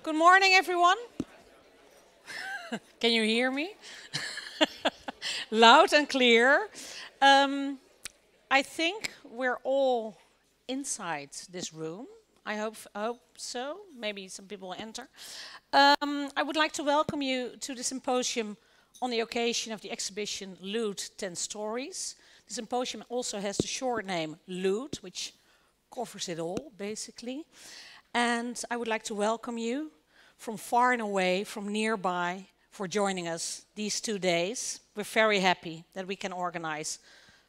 Good morning, everyone. Can you hear me? Loud and clear. I think we're all inside this room. I hope so. Maybe some people will enter. I would like to welcome you to the symposium on the occasion of the exhibition Loot 10 Stories. The symposium also has the short name Loot, which covers it all, basically. And I would like to welcome you from far and away, from nearby, for joining us these 2 days. We're very happy that we can organize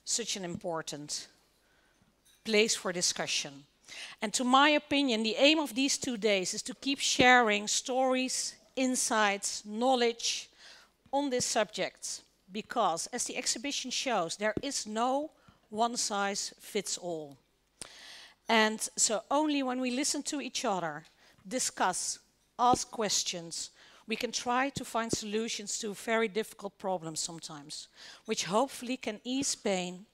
such an important place for discussion. And to my opinion, the aim of these 2 days is to keep sharing stories, insights, knowledge on this subject. Because, as the exhibition shows, there is no one-size-fits-all. And so only when we listen to each other, discuss, ask questions, we can try to find solutions to very difficult problems sometimes, which hopefully can ease pain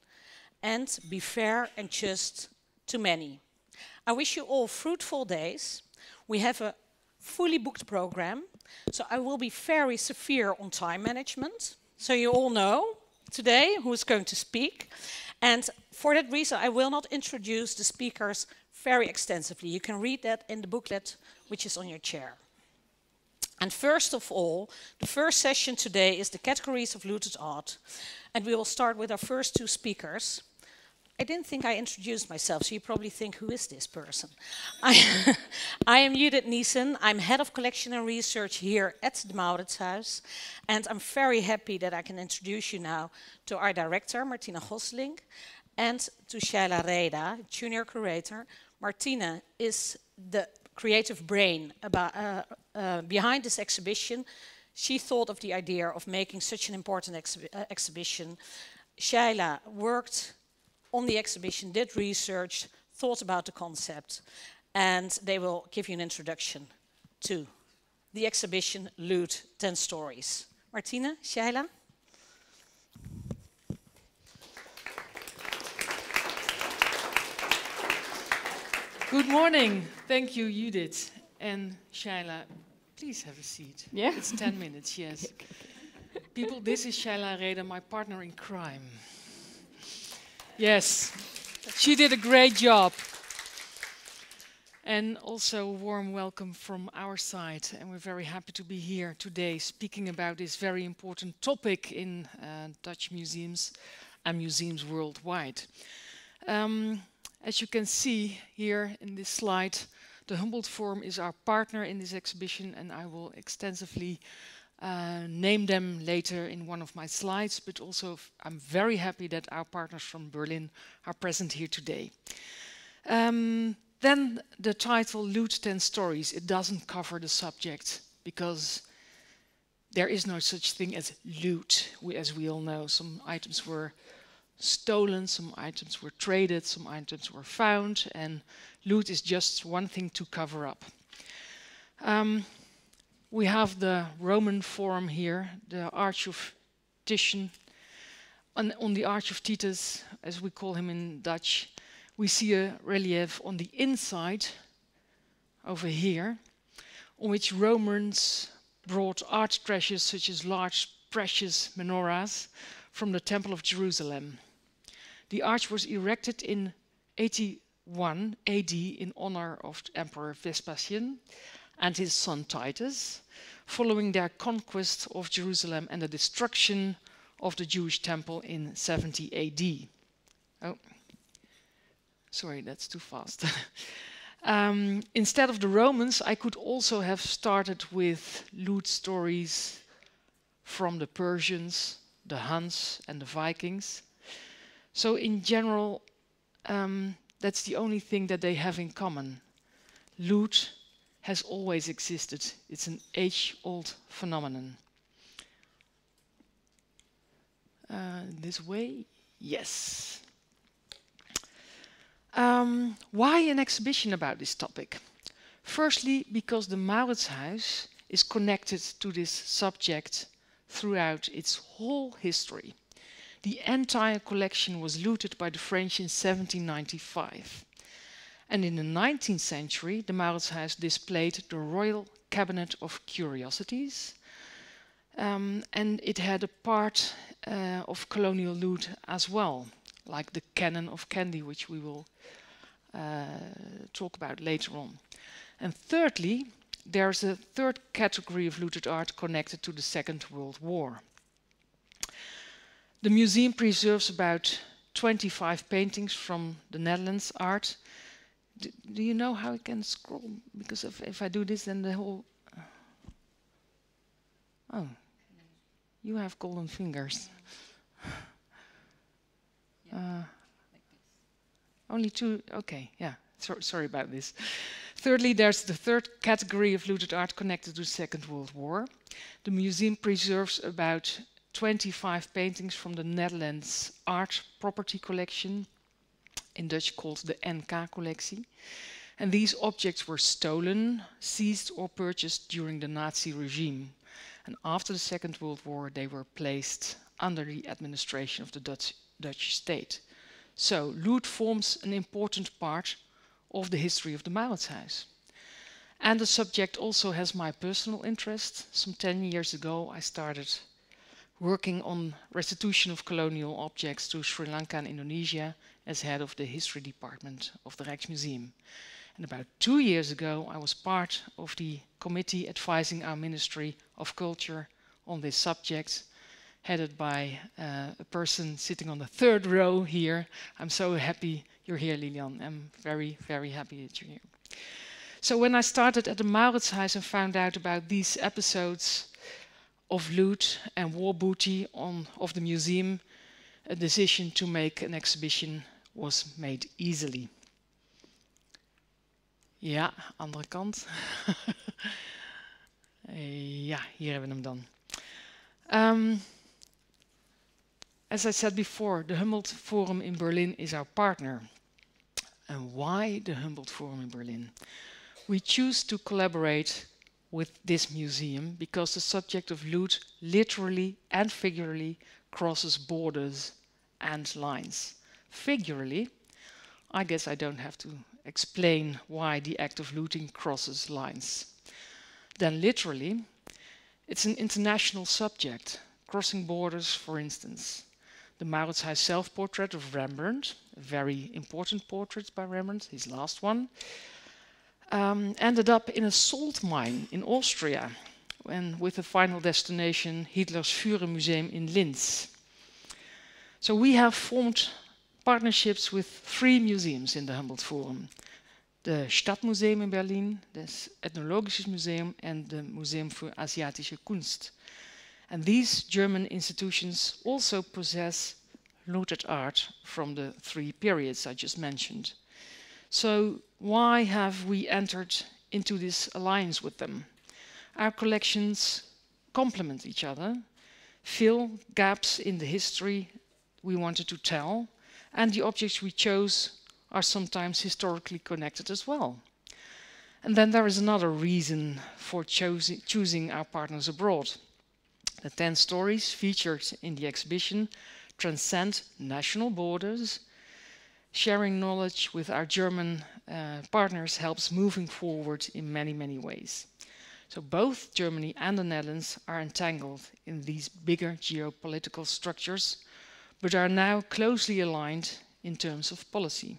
and be fair and just to many. I wish you all fruitful days. We have a fully booked program, so I will be very severe on time management. So you all know today who is going to speak. And for that reason, I will not introduce the speakers very extensively. You can read that in the booklet, which is on your chair. And first of all, the first session today is the categories of looted art. And we will start with our first 2 speakers. I didn't think I introduced myself, so you probably think, who is this person? I am Judith Niesen. I'm head of collection and research here at Het Mauritshuis. And I'm very happy that I can introduce you now to our director, Martina Gosling, and to Shaila Reda, junior curator. Martina is the creative brain behind this exhibition. She thought of the idea of making such an important exhibition. Shaila worked on the exhibition, did research, thought about the concept, and they will give you an introduction to the exhibition Loot 10 Stories. Martina, Shaila. Good morning. Thank you, Judith. And Shaila, please have a seat. Yeah? It's 10 minutes, yes. People, this is Shaila Reda, my partner in crime. Yes, she did a great job. And also a warm welcome from our side. And we're very happy to be here today speaking about this very important topic in Dutch museums and museums worldwide. As you can see here in this slide, the Humboldt Forum is our partner in this exhibition, and I will extensively name them later in one of my slides, but also I'm very happy that our partners from Berlin are present here today. Then the title Loot 10 Stories, it doesn't cover the subject because there is no such thing as loot, as we all know. Some items were stolen, some items were traded, some items were found, and loot is just one thing to cover up. We have the Roman Forum here, the Arch of Titian. On the Arch of Titus, as we call him in Dutch, we see a relief on the inside, over here, on which Romans brought art treasures such as large precious menorahs from the Temple of Jerusalem. The arch was erected in 81 AD in honor of Emperor Vespasian and his son Titus, following their conquest of Jerusalem and the destruction of the Jewish temple in 70 AD. Oh, sorry, that's too fast. Instead of the Romans, I could also have started with loot stories from the Persians, the Huns, and the Vikings. So in general, that's the only thing that they have in common. Loot has always existed. It's an age-old phenomenon. This way? Yes. Why an exhibition about this topic? Firstly, because the Mauritshuis is connected to this subject throughout its whole history. The entire collection was looted by the French in 1795. And in the 19th century, the Mauritshuis displayed the royal cabinet of curiosities. And it had a part of colonial loot as well, like the canon of candy, which we will talk about later on. And thirdly, there's a third category of looted art connected to the Second World War. The museum preserves about 25 paintings from the Netherlands art. Do you know how I can scroll? Because if I do this, then the whole... Oh, you have golden fingers. Only two, okay, yeah, sorry about this. Thirdly, there's the third category of looted art connected to the Second World War. The museum preserves about 25 paintings from the Netherlands art property collection, in Dutch called the NK collectie. And these objects were stolen, seized or purchased during the Nazi regime. And after the Second World War, they were placed under the administration of the Dutch state. So loot forms an important part of the history of the Mauritshuis. And the subject also has my personal interest. Some 10 years ago, I started working on restitution of colonial objects to Sri Lanka and Indonesia as head of the history department of the Rijksmuseum. And about 2 years ago, I was part of the committee advising our Ministry of Culture on this subject, headed by a person sitting on the third row here. I'm so happy you're here, Lilian. I'm very, very happy that you're here. So when I started at the Mauritshuis and found out about these episodes of loot and war booty of the museum, a decision to make an exhibition was made easily. Ja, andere kant. Ja, hier hebben we hem dan. As I said before, the Humboldt Forum in Berlin is our partner. And why the Humboldt Forum in Berlin? We choose to collaborate with this museum because the subject of loot literally and figuratively crosses borders and lines. Figuratively, I guess I don't have to explain why the act of looting crosses lines. Then literally, it's an international subject, crossing borders, for instance. The Mauritshuis self-portrait of Rembrandt, a very important portrait by Rembrandt, his last one, ended up in a salt mine in Austria, and with a final destination, Hitler's Führermuseum in Linz. So we have formed partnerships with 3 museums in the Humboldt Forum. The Stadtmuseum in Berlin, the Ethnologisches Museum, and the Museum für Asiatische Kunst. And these German institutions also possess looted art from the 3 periods I just mentioned. So why have we entered into this alliance with them? Our collections complement each other, fill gaps in the history we wanted to tell, and the objects we chose are sometimes historically connected as well. And then there is another reason for choosing our partners abroad. The 10 stories featured in the exhibition transcend national borders. Sharing knowledge with our German partners helps moving forward in many, many ways. So both Germany and the Netherlands are entangled in these bigger geopolitical structures, but are now closely aligned in terms of policy.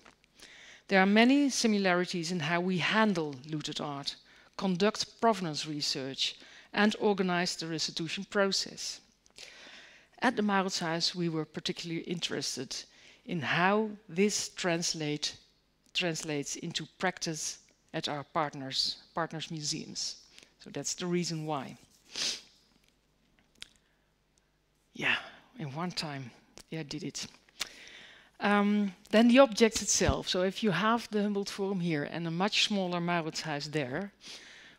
There are many similarities in how we handle looted art, conduct provenance research, and organize the restitution process. At the Mauritshuis, we were particularly interested in how this translates into practice at our partners museums. So that's the reason why. Yeah, in one time, yeah, I did it. Then the objects itself. So if you have the Humboldt Forum here and a much smaller Mauritshuis there,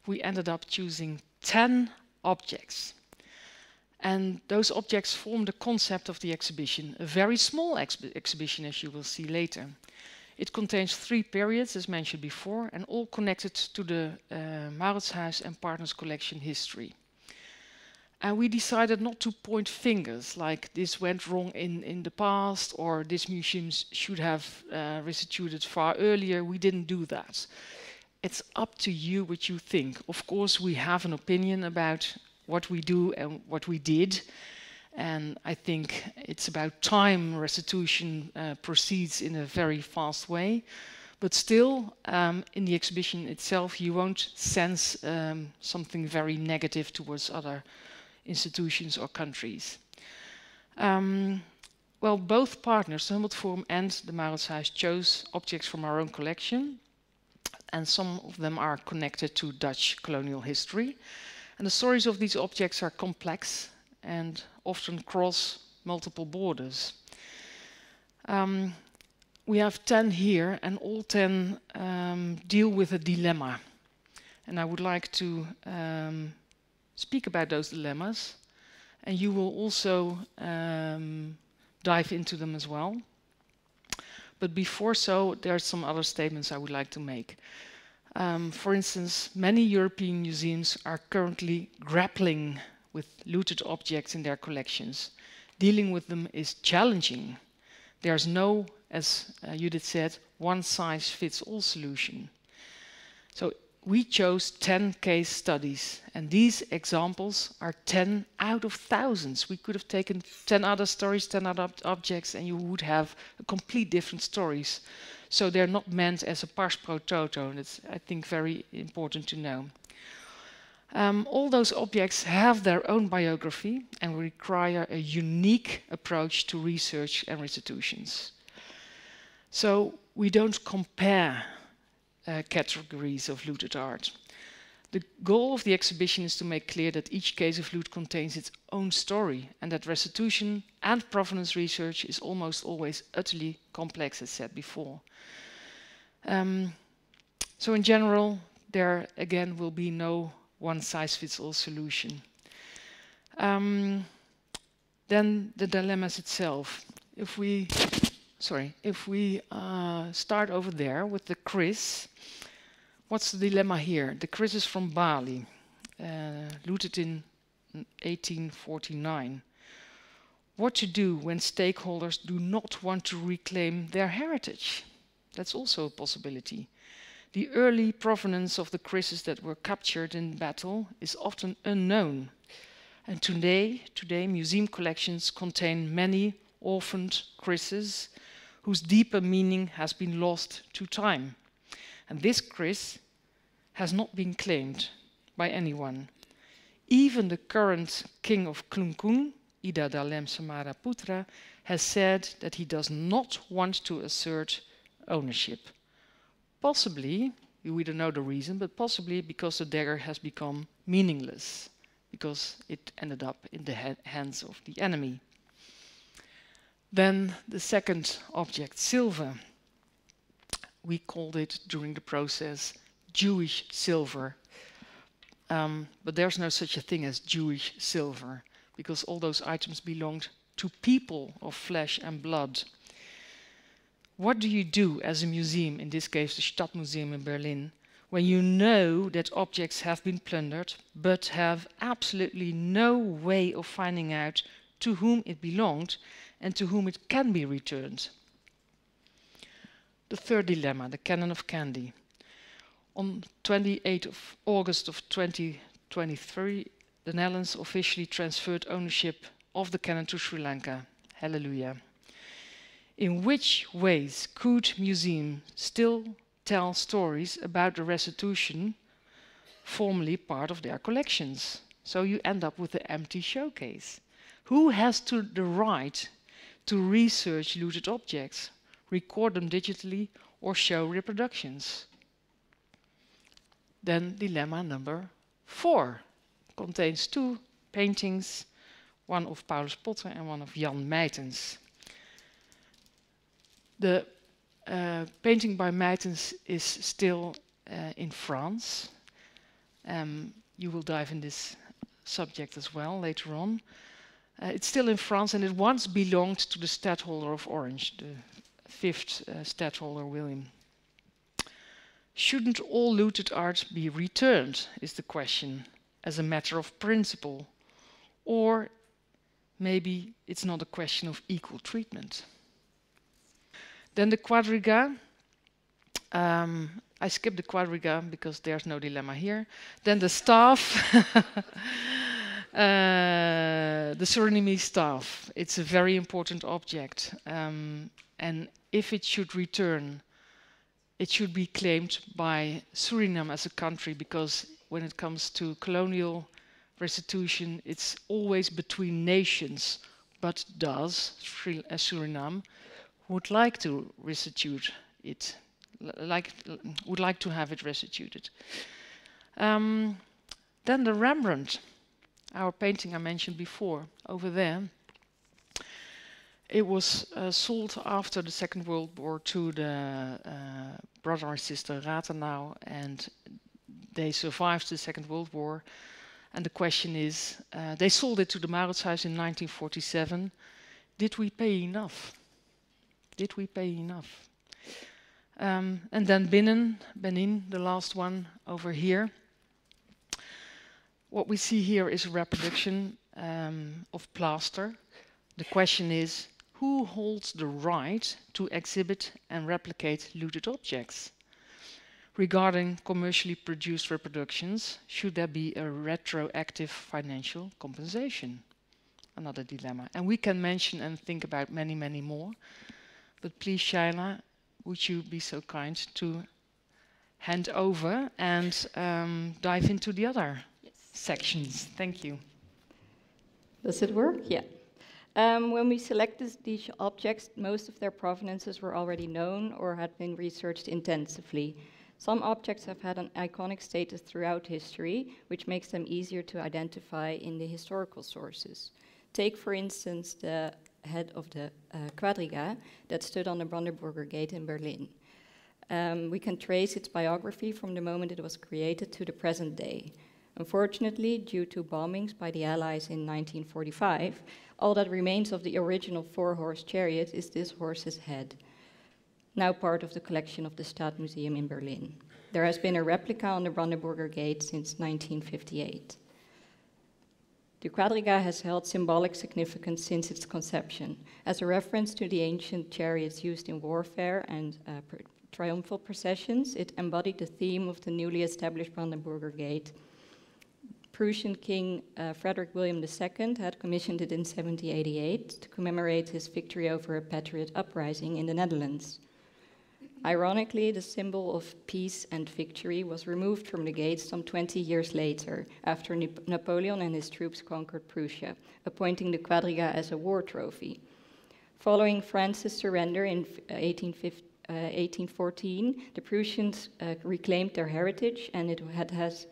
we ended up choosing 10 objects. And those objects form the concept of the exhibition, a very small exhibition, as you will see later. It contains 3 periods, as mentioned before, and all connected to the Mauritshuis and Partners collection history. And we decided not to point fingers, like this went wrong in the past, or this museum should have restituted far earlier. We didn't do that. it's up to you what you think. Of course, we have an opinion about what we do and what we did. And I think it's about time restitution proceeds in a very fast way. But still, in the exhibition itself, you won't sense something very negative towards other institutions or countries. Well, both partners, the Humboldt Forum and the Mauritshuis, chose objects from our own collection. And some of them are connected to Dutch colonial history. And the stories of these objects are complex and often cross multiple borders. We have 10 here, and all 10 deal with a dilemma. And I would like to speak about those dilemmas, and you will also dive into them as well. But before so, there are some other statements I would like to make. For instance, many European museums are currently grappling with looted objects in their collections. Dealing with them is challenging. There's no, as Judith said, one-size-fits-all solution. So we chose 10 case studies, and these examples are 10 out of thousands. We could have taken 10 other stories, 10 other objects, and you would have a complete different stories. So they're not meant as a pars pro toto, and it's, I think, very important to know. All those objects have their own biography and require a unique approach to research and restitutions. So we don't compare categories of looted art. The goal of the exhibition is to make clear that each case of loot contains its own story, and that restitution and provenance research is almost always utterly complex, as said before. So in general, there again will be no one-size-fits-all solution. Then the dilemmas itself. If we start over there with the kris, what's the dilemma here? The kris is from Bali, looted in 1849. What to do when stakeholders do not want to reclaim their heritage? That's also a possibility. The early provenance of the krises that were captured in battle is often unknown. And today museum collections contain many orphaned krises whose deeper meaning has been lost to time. And this kris has not been claimed by anyone. Even the current king of Klungkung, Ida Dalem Samaraputra, has said that he does not want to assert ownership. Possibly, we don't know the reason, but possibly because the dagger has become meaningless, because it ended up in the hands of the enemy. Then the second object, silver. We called it during the process Jewish silver. But there's no such a thing as Jewish silver, because all those items belonged to people of flesh and blood. What do you do as a museum, in this case the Stadtmuseum in Berlin, when you know that objects have been plundered, but have absolutely no way of finding out to whom it belonged and to whom it can be returned? The third dilemma, the canon of candy. On 28th of August of 2023, the Netherlands officially transferred ownership of the canon to Sri Lanka. Hallelujah. In which ways could museums still tell stories about the restitution formerly part of their collections? So you end up with an empty showcase. Who has the right to research looted objects, record them digitally, or show reproductions? Then dilemma number 4 contains 2 paintings, one of Paulus Potter and one of Jan Meijtens. The painting by Meijtens is still in France. You will dive in this subject as well later on. It's still in France, and it once belonged to the Stadtholder of Orange, the 5th Stadtholder William. Shouldn't all looted art be returned, is the question, as a matter of principle? Or maybe it's not a question of equal treatment. Then the quadriga. I skipped the quadriga because there's no dilemma here. Then the staff, the Surinamese staff. It's a very important object. And if it should return, it should be claimed by Suriname as a country, because when it comes to colonial restitution, it's always between nations. But does Suriname would like to restitute it, would like to have it restituted. Then the Rembrandt, our painting I mentioned before, over there. It was sold after the Second World War to the brother and sister Rathenau, and they survived the Second World War. And the question is, they sold it to the Mauritshuis in 1947. Did we pay enough? Did we pay enough? And then Benin, the last one over here. What we see here is a reproduction of plaster. The question is, who holds the right to exhibit and replicate looted objects? Regarding commercially produced reproductions, should there be a retroactive financial compensation? Another dilemma. And we can mention and think about many, many more. But please, Shaila, would you be so kind to hand over and dive into the other sections? Thank you. Does it work? Yeah. When we selected these objects, most of their provenances were already known or had been researched intensively. Some objects have had an iconic status throughout history, which makes them easier to identify in the historical sources. Take, for instance, the head of the quadriga that stood on the Brandenburger Gate in Berlin. We can trace its biography from the moment it was created to the present day. Unfortunately, due to bombings by the Allies in 1945, all that remains of the original four-horse chariot is this horse's head, now part of the collection of the Stadtmuseum in Berlin. There has been a replica on the Brandenburger Gate since 1958. The quadriga has held symbolic significance since its conception. As a reference to the ancient chariots used in warfare and triumphal processions, it embodied the theme of the newly established Brandenburger Gate. Prussian King Frederick William II had commissioned it in 1788 to commemorate his victory over a patriot uprising in the Netherlands. Ironically, the symbol of peace and victory was removed from the gate some 20 years later, after Napoleon and his troops conquered Prussia, appointing the quadriga as a war trophy. Following France's surrender in 1814, the Prussians reclaimed their heritage, and it has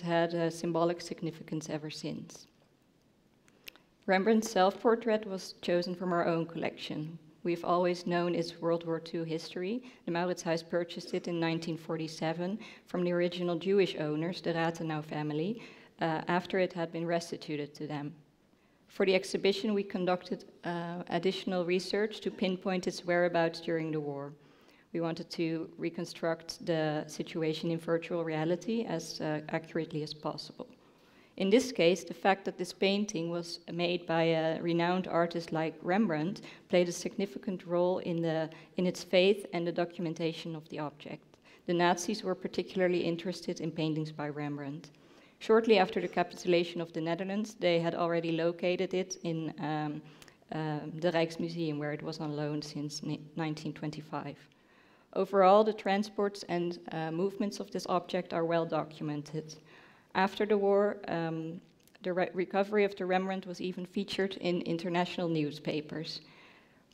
had a symbolic significance ever since. Rembrandt's self-portrait was chosen from our own collection. We've always known its World War II history. The Mauritshuis purchased it in 1947 from the original Jewish owners, the Rathenau family, after it had been restituted to them. For the exhibition, we conducted additional research to pinpoint its whereabouts during the war. We wanted to reconstruct the situation in virtual reality as accurately as possible. In this case, the fact that this painting was made by a renowned artist like Rembrandt played a significant role in its faith and the documentation of the object. The Nazis were particularly interested in paintings by Rembrandt. Shortly after the capitulation of the Netherlands, they had already located it in the Rijksmuseum, where it was on loan since 1925. Overall, the transports and movements of this object are well documented. After the war, the recovery of the Rembrandt was even featured in international newspapers.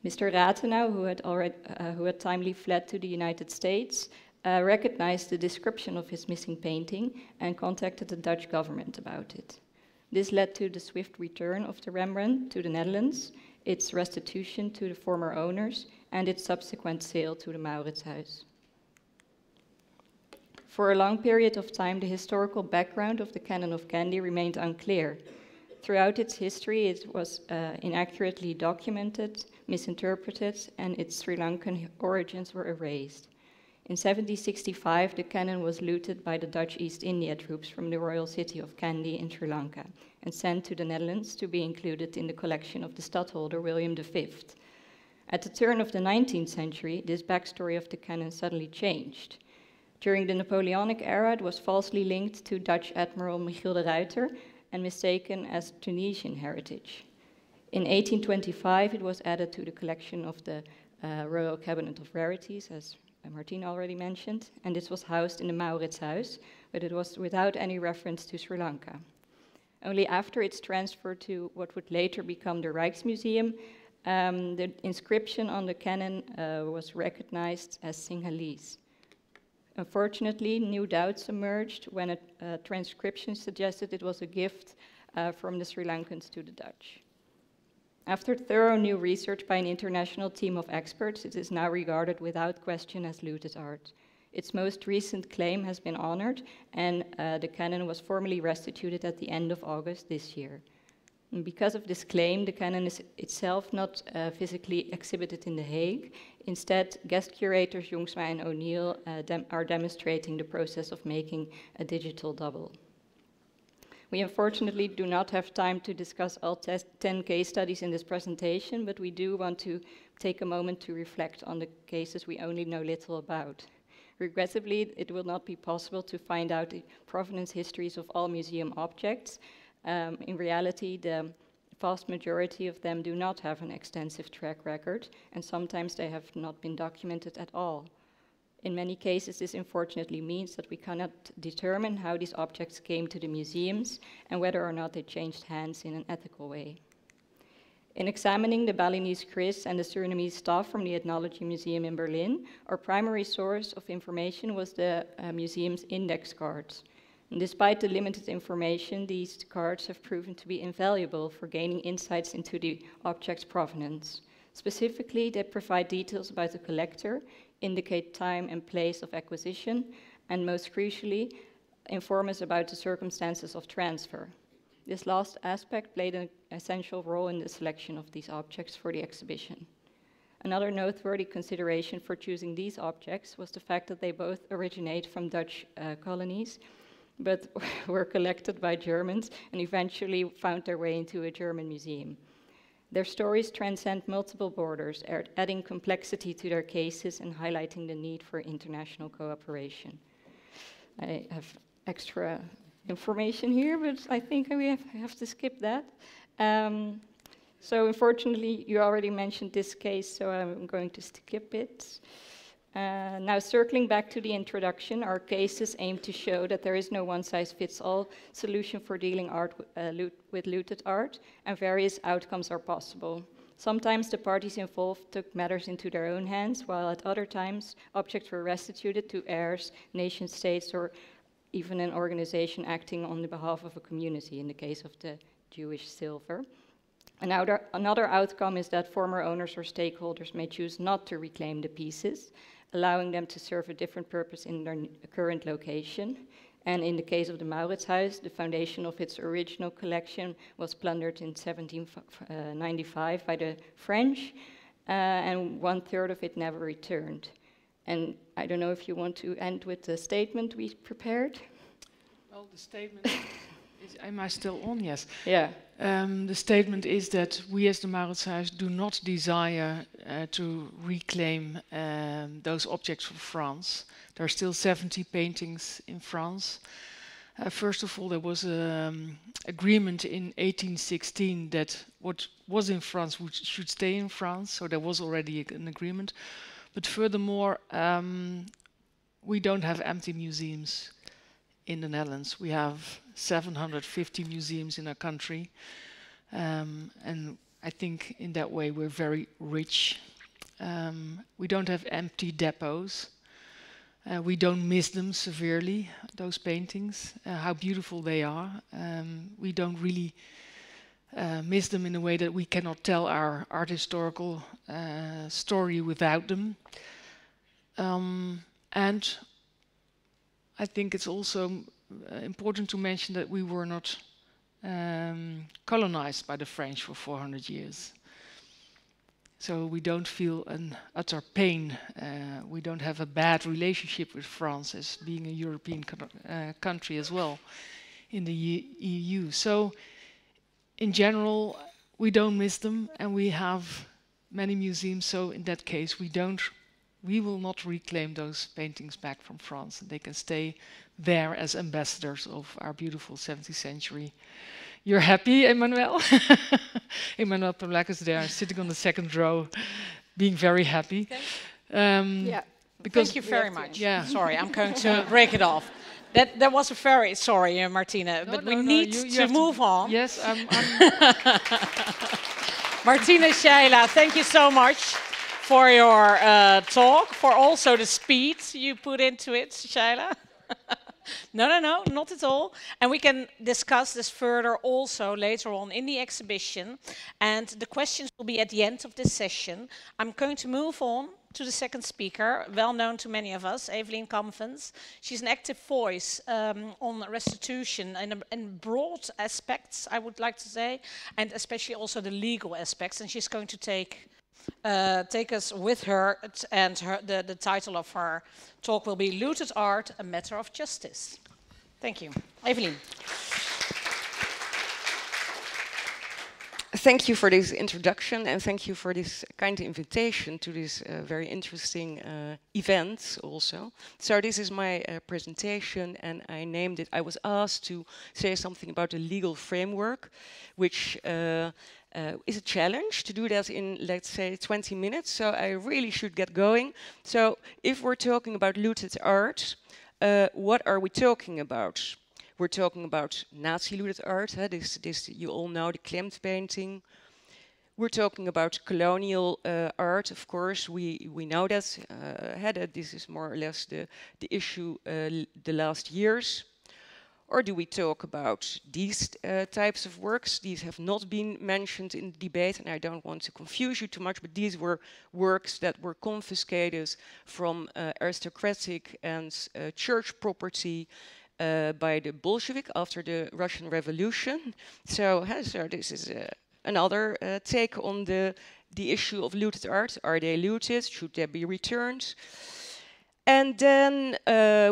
Mr. Rathenau, who had timely fled to the United States, recognized the description of his missing painting and contacted the Dutch government about it. This led to the swift return of the Rembrandt to the Netherlands, its restitution to the former owners, and its subsequent sale to the Mauritshuis. For a long period of time, the historical background of the Canon of Kandy remained unclear. Throughout its history, it was inaccurately documented, misinterpreted, and its Sri Lankan origins were erased. In 1765, the canon was looted by the Dutch East India troops from the royal city of Kandy in Sri Lanka and sent to the Netherlands to be included in the collection of the stadtholder William V. At the turn of the 19th century, this backstory of the canon suddenly changed. During the Napoleonic era, it was falsely linked to Dutch Admiral Michiel de Ruyter and mistaken as Tunisian heritage. In 1825, it was added to the collection of the Royal Cabinet of Rarities, as Martine already mentioned, and this was housed in the Mauritshuis, but it was without any reference to Sri Lanka. Only after its transfer to what would later become the Rijksmuseum, the inscription on the cannon was recognized as Sinhalese. Unfortunately, new doubts emerged when a transcription suggested it was a gift from the Sri Lankans to the Dutch. After thorough new research by an international team of experts, it is now regarded without question as looted art. Its most recent claim has been honored, and the cannon was formally restituted at the end of August this year. And because of this claim, the cannon is itself not physically exhibited in The Hague. Instead, guest curators Jongsma and O'Neill are demonstrating the process of making a digital double. We unfortunately do not have time to discuss all 10 case studies in this presentation, but we do want to take a moment to reflect on the cases we only know little about. Regrettably, it will not be possible to find out the provenance histories of all museum objects. In reality, the vast majority of them do not have an extensive track record, and sometimes they have not been documented at all. In many cases, this unfortunately means that we cannot determine how these objects came to the museums and whether or not they changed hands in an ethical way. In examining the Balinese Chris and the Surinamese staff from the Ethnology Museum in Berlin, our primary source of information was the museum's index cards. And despite the limited information, these cards have proven to be invaluable for gaining insights into the object's provenance. Specifically, they provide details about the collector, indicate time and place of acquisition, and most crucially, inform us about the circumstances of transfer. This last aspect played an essential role in the selection of these objects for the exhibition. Another noteworthy consideration for choosing these objects was the fact that they both originate from Dutch colonies, but were collected by Germans and eventually found their way into a German museum. Their stories transcend multiple borders, adding complexity to their cases and highlighting the need for international cooperation. I have extra information here, but I think we have to skip that. So unfortunately, you already mentioned this case, so I'm going to skip it. Now, circling back to the introduction, our cases aim to show that there is no one-size-fits-all solution for dealing with looted art, and various outcomes are possible. Sometimes the parties involved took matters into their own hands, while at other times, objects were restituted to heirs, nation-states, or even an organization acting on the behalf of a community, in the case of the Jewish silver. Another outcome is that former owners or stakeholders may choose not to reclaim the pieces, allowing them to serve a different purpose in their current location. And in the case of the Mauritshuis, the foundation of its original collection was plundered in 1795 by the French, and 1/3 of it never returned. And I don't know if you want to end with the statement we prepared. Well, the statement is, am I still on? Yes. Yeah. The statement is that we as the Mauritshuis do not desire to reclaim those objects from France. There are still 70 paintings in France. First of all, there was an agreement in 1816 that what was in France should stay in France, so there was already an agreement. But furthermore, we don't have empty museums in the Netherlands. We have 750 museums in our country. And I think in that way we're very rich. We don't have empty depots. We don't miss them severely, those paintings, how beautiful they are. We don't really miss them in a way that we cannot tell our art historical story without them. And I think it's also important to mention that we were not colonized by the French for 400 years. So we don't feel an utter pain. We don't have a bad relationship with France as being a European country as well in the EU. So in general, we don't miss them, and we have many museums. So in that case, we don't we will not reclaim those paintings back from France. And they can stay there as ambassadors of our beautiful 17th century. You're happy, Emmanuel? Emmanuel Pamlak is there, sitting on the second row, being very happy. Yeah. Because thank you very much. Yeah. Sorry, I'm going to break it off. That was a very, sorry, Martina, but we need to move on. Yes, I'm Martina, Shaila, thank you so much for your talk, for also the speed you put into it, Shaila. No, not at all. And we can discuss this further also later on in the exhibition. And the questions will be at the end of this session. I'm going to move on to the second speaker, well known to many of us, Eline Kamfens. She's an active voice on restitution in broad aspects, I would like to say, and especially also the legal aspects. And she's going to take us with her, and the title of her talk will be Looted Art, a Matter of Justice. Thank you. Eveline. Thank you for this introduction, and thank you for this kind invitation to this very interesting event also. So this is my presentation, and I named it, I was asked to say something about the legal framework, which is a challenge to do that in, let's say, 20 minutes, so I really should get going. So if we're talking about looted art, what are we talking about? We're talking about Nazi-looted art, this you all know, the Klimt painting. We're talking about colonial art, of course, we know that. This is more or less the issue the last years. Or do we talk about these types of works? These have not been mentioned in the debate, and I don't want to confuse you too much, but these were works that were confiscated from aristocratic and church property by the Bolshevik after the Russian Revolution. So this is another take on the issue of looted art. Are they looted? Should they be returned? And then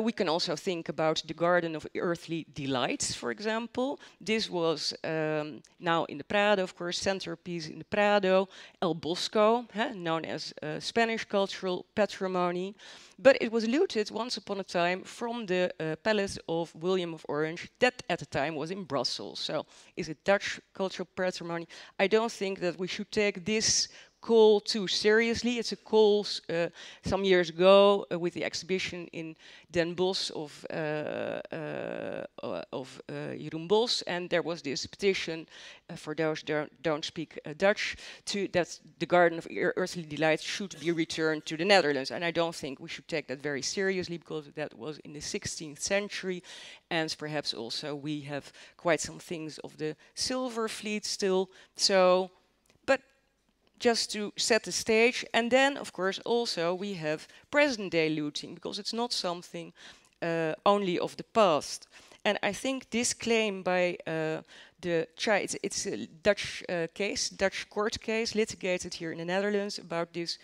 we can also think about the Garden of Earthly Delights, for example. This was now in the Prado, of course, centerpiece in the Prado, El Bosco, known as Spanish cultural patrimony. But it was looted once upon a time from the palace of William of Orange, that at the time was in Brussels. So is it Dutch cultural patrimony? I don't think that we should take this call too seriously. It's a call some years ago with the exhibition in Den Bosch of Jeroen Bos, and there was this petition for those who don't speak Dutch that the Garden of Earthly Delights should be returned to the Netherlands. And I don't think we should take that very seriously, because that was in the 16th century, and perhaps also we have quite some things of the Silver Fleet still. So, just to set the stage. And then, of course, also we have present-day looting, because it's not something only of the past. And I think this claim by it's a Dutch case, Dutch court case, litigated here in the Netherlands about this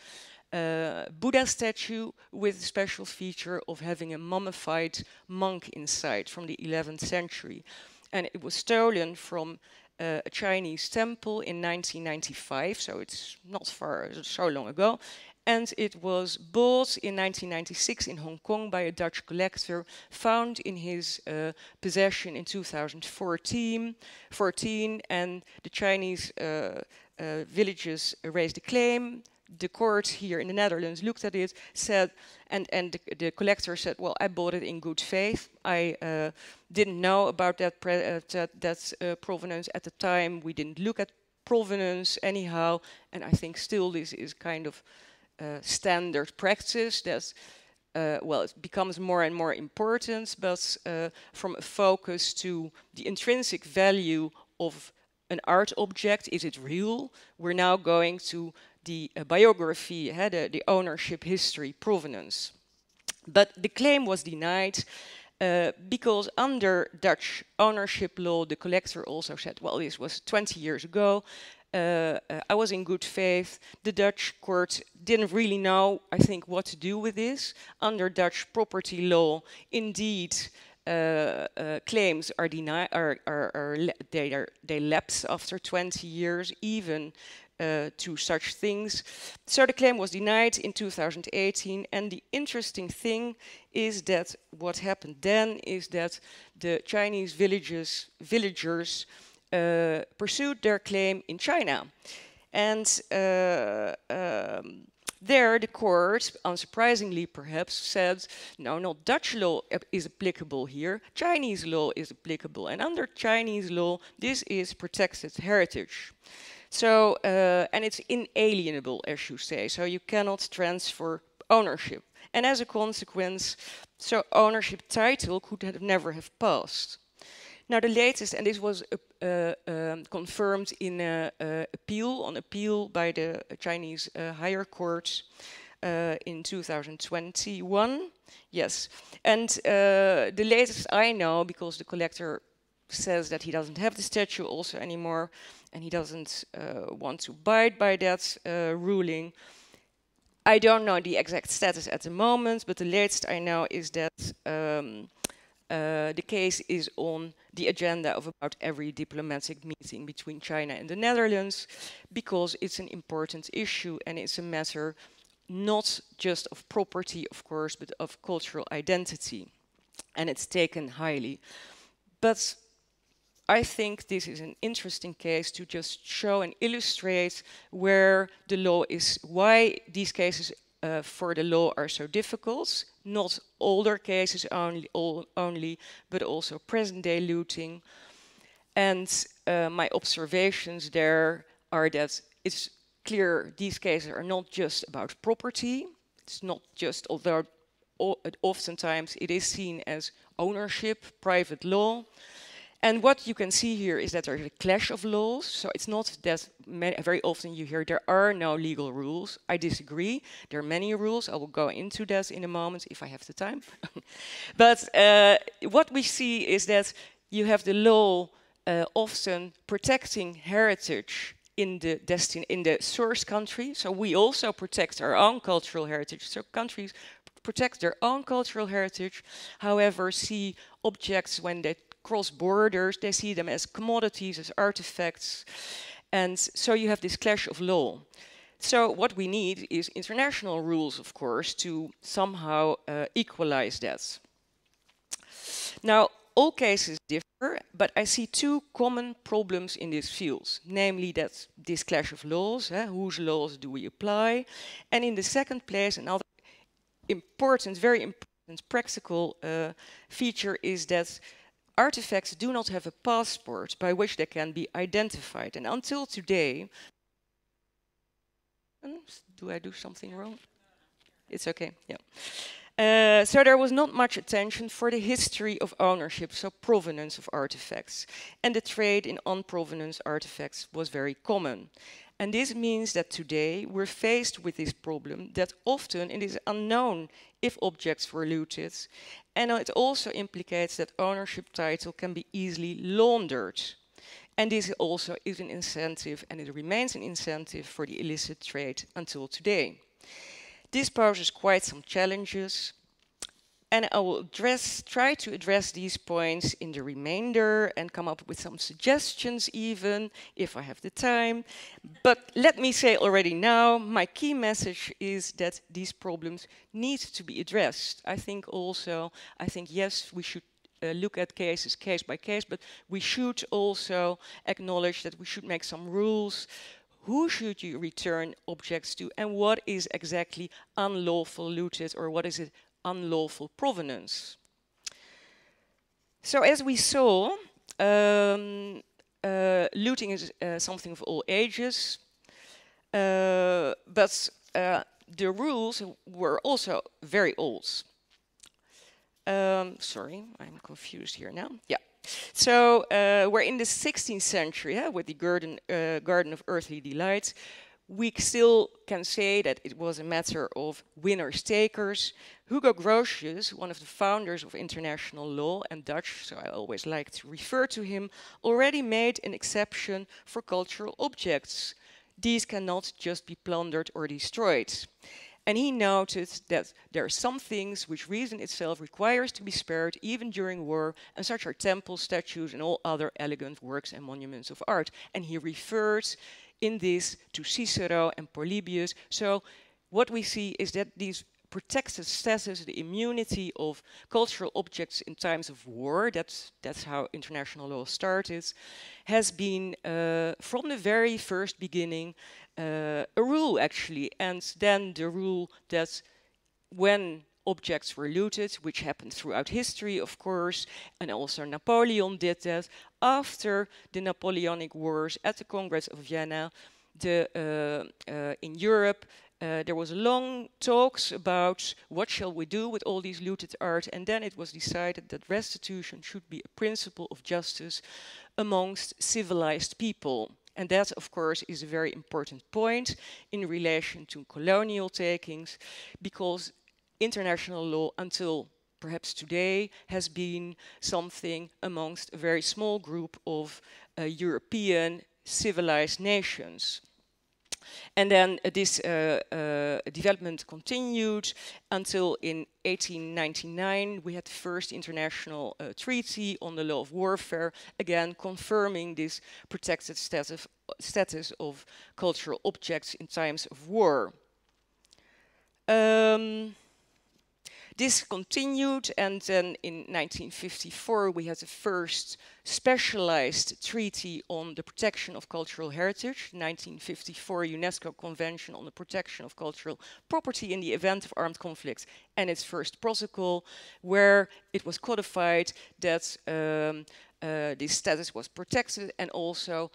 Buddha statue with the special feature of having a mummified monk inside from the 11th century. And it was stolen from a Chinese temple in 1995, so it's not so long ago. And it was bought in 1996 in Hong Kong by a Dutch collector, found in his possession in 2014, and the Chinese villages raised a claim. The court here in the Netherlands looked at it, said, and the collector said, well, I bought it in good faith. I didn't know about that provenance at the time. We didn't look at provenance anyhow. And I think still this is kind of standard practice that, well, it becomes more and more important, but from a focus to the intrinsic value of an art object, is it real? We're now going to the biography, the ownership history, provenance. But the claim was denied because under Dutch ownership law, the collector also said, well, this was 20 years ago. I was in good faith. The Dutch court didn't really know, I think, what to do with this. Under Dutch property law, indeed, claims are denied, they lapse after 20 years, even to such things. So the claim was denied in 2018, and the interesting thing is that what happened then is that the Chinese villagers pursued their claim in China. And there the court, unsurprisingly perhaps, said, no, not Dutch law is applicable here, Chinese law is applicable. And under Chinese law, this is protected heritage. So, and it's inalienable, as you say, so you cannot transfer ownership. And as a consequence, so ownership title could never have passed. Now the latest, and this was confirmed in an appeal by the Chinese higher court in 2021. Yes, and the latest I know, because the collector says that he doesn't have the statue also anymore, and he doesn't want to abide by that ruling. I don't know the exact status at the moment, but the latest I know is that the case is on the agenda of about every diplomatic meeting between China and the Netherlands, because it's an important issue and it's a matter not just of property, of course, but of cultural identity. And it's taken highly. But I think this is an interesting case to just show and illustrate where the law is, why these cases for the law are so difficult. Not older cases only, but also present-day looting. And my observations there are that it's clear these cases are not just about property. It's not just, although oftentimes it is seen as ownership, private law. And what you can see here is that there's a clash of laws. So it's not that very often you hear there are no legal rules. I disagree. There are many rules. I will go into that in a moment if I have the time. But what we see is that you have the law often protecting heritage in the source country. So we also protect our own cultural heritage. So countries protect their own cultural heritage. However, see objects when they cross borders, they see them as commodities, as artifacts. And so you have this clash of law. So what we need is international rules, of course, to somehow equalize that. Now, all cases differ, but I see two common problems in this field. Namely that this clash of laws, whose laws do we apply? And in the second place, another important, very important practical feature is that artifacts do not have a passport by which they can be identified. And until today, do I do something wrong? It's okay, yeah. So there was not much attention for the history of ownership, so provenance of artifacts. And the trade in unprovenance artifacts was very common. And this means that today we're faced with this problem that often it is unknown if objects were looted. And it also implicates that ownership title can be easily laundered. And this also is an incentive, and it remains an incentive for the illicit trade until today. This poses quite some challenges. And I will try to address these points in the remainder and come up with some suggestions even, if I have the time. But let me say already now, my key message is that these problems need to be addressed. I think yes, we should look at cases case by case, but we should also acknowledge that we should make some rules. Who should you return objects to, and what is exactly unlawful looted, or what is it unlawful provenance? So as we saw, looting is something of all ages, but the rules were also very old. Sorry, I'm confused here now. Yeah. So we're in the 16th century, with the Garden of Earthly Delight. We still can say that it was a matter of winners-takers. Hugo Grotius, one of the founders of international law and Dutch, so I always like to refer to him, already made an exception for cultural objects. These cannot just be plundered or destroyed. And he noted that there are some things which reason itself requires to be spared even during war, and such are temples, statues, and all other elegant works and monuments of art. And he refers in this to Cicero and Polybius. So what we see is that these protected status, the immunity of cultural objects in times of war, that's how international law started, has been from the very first beginning a rule actually. And then the rule that when objects were looted, which happened throughout history, of course, and also Napoleon did that. After the Napoleonic Wars at the Congress of Vienna, in Europe, there was long talks about what shall we do with all these looted art, and then it was decided that restitution should be a principle of justice amongst civilized people. And that, of course, is a very important point in relation to colonial takings, because international law until perhaps today has been something amongst a very small group of European civilized nations. And then this development continued until in 1899 we had the first international treaty on the law of warfare, again confirming this protected status of cultural objects in times of war. This continued, and then in 1954 we had the first specialized treaty on the protection of cultural heritage, 1954 UNESCO Convention on the Protection of Cultural Property in the Event of Armed Conflict, and its first protocol, where it was codified that this status was protected, and also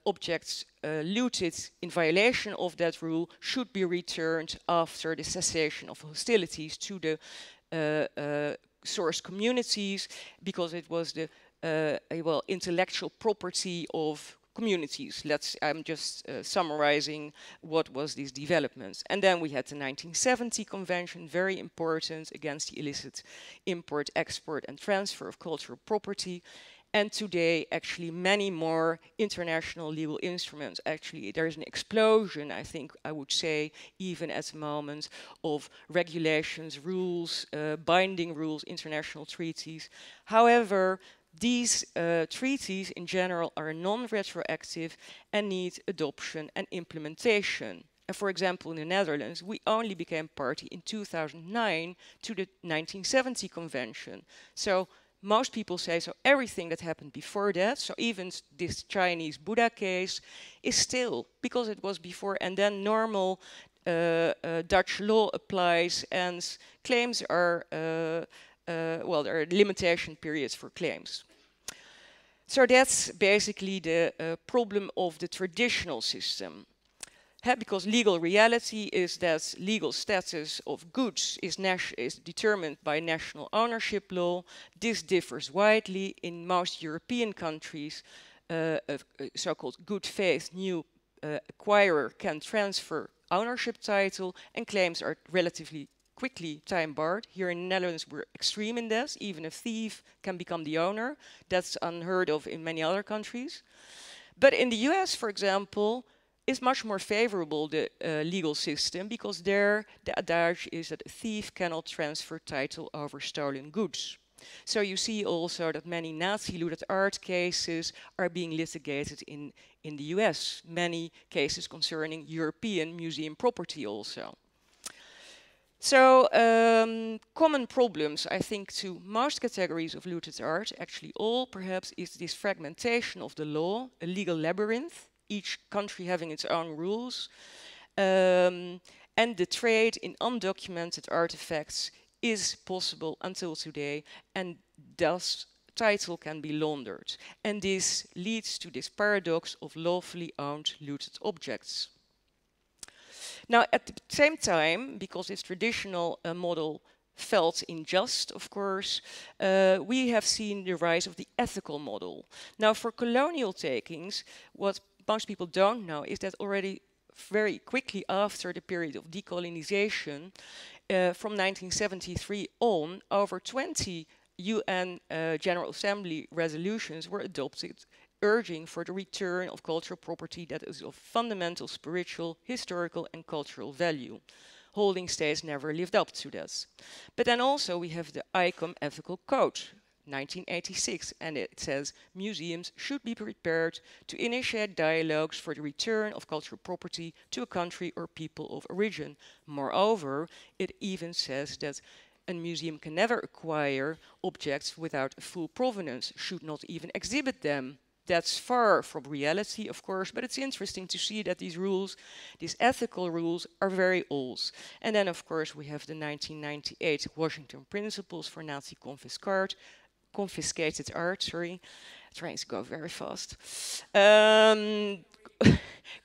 objects looted in violation of that rule should be returned after the cessation of hostilities to the source communities, because it was the intellectual property of communities. I'm just summarizing what was these developments. And then we had the 1970 convention, very important, against the illicit import, export and transfer of cultural property. And today, actually, many more international legal instruments. Actually, there's an explosion, I think I would say, even at the moment, of regulations, rules, binding rules, international treaties. However, these treaties in general are non-retroactive and need adoption and implementation. And for example, in the Netherlands, we only became party in 2009 to the 1970 convention. So most people say, so everything that happened before that, so even this Chinese Buddha case, is still, because it was before, and then normal Dutch law applies, and claims are, there are limitation periods for claims. So that's basically the problem of the traditional system. Because legal reality is that legal status of goods is determined by national ownership law. This differs widely in most European countries. A so-called good faith new acquirer can transfer ownership title, and claims are relatively quickly time barred. Here in the Netherlands we're extreme in this. Even a thief can become the owner. That's unheard of in many other countries. But in the US, for example, is much more favorable, the legal system, because there the adage is that a thief cannot transfer title over stolen goods. So you see also that many Nazi looted art cases are being litigated in the US. Many cases concerning European museum property also. So common problems, I think, to most categories of looted art, actually all perhaps, is this fragmentation of the law, a legal labyrinth, each country having its own rules, and the trade in undocumented artifacts is possible until today, and thus title can be laundered. And this leads to this paradox of lawfully owned looted objects. Now, at the same time, because this traditional model felt unjust, of course, we have seen the rise of the ethical model. Now, for colonial takings, what most people don't know is that already very quickly after the period of decolonization, from 1973 on, over 20 UN General Assembly resolutions were adopted urging for the return of cultural property that is of fundamental spiritual, historical and cultural value. Holding states never lived up to this. But then also we have the ICOM Ethical Code, 1986, and it says museums should be prepared to initiate dialogues for the return of cultural property to a country or people of origin. Moreover, it even says that a museum can never acquire objects without a full provenance, should not even exhibit them. That's far from reality, of course, but it's interesting to see that these rules, these ethical rules, are very old. And then, of course, we have the 1998 Washington Principles for Nazi confiscated art, trying to go very fast.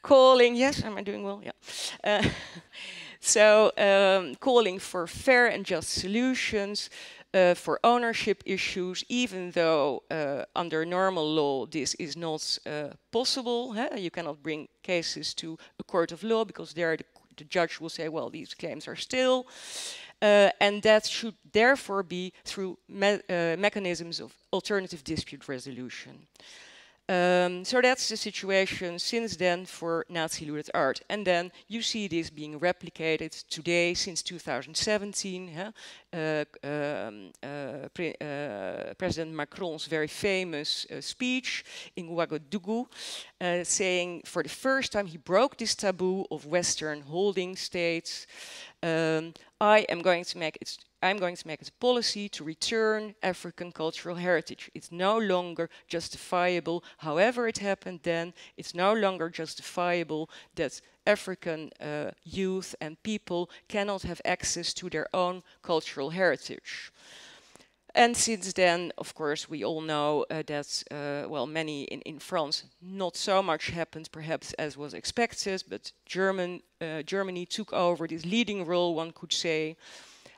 Calling, yes, am I doing well? Yeah. Calling for fair and just solutions, for ownership issues, even though under normal law this is not possible. You cannot bring cases to a court of law because there the judge will say, well, these claims are still. And that should therefore be through mechanisms of alternative dispute resolution. So that's the situation since then for Nazi-looted art. And then you see this being replicated today since 2017. President Macron's very famous speech in Ouagadougou, saying for the first time he broke this taboo of Western holding states. I'm going to make it a policy to return African cultural heritage. It's no longer justifiable, however it happened then, it's no longer justifiable that African youth and people cannot have access to their own cultural heritage. And since then, of course, we all know that, well, many in France, not so much happened perhaps as was expected, but Germany took over this leading role, one could say.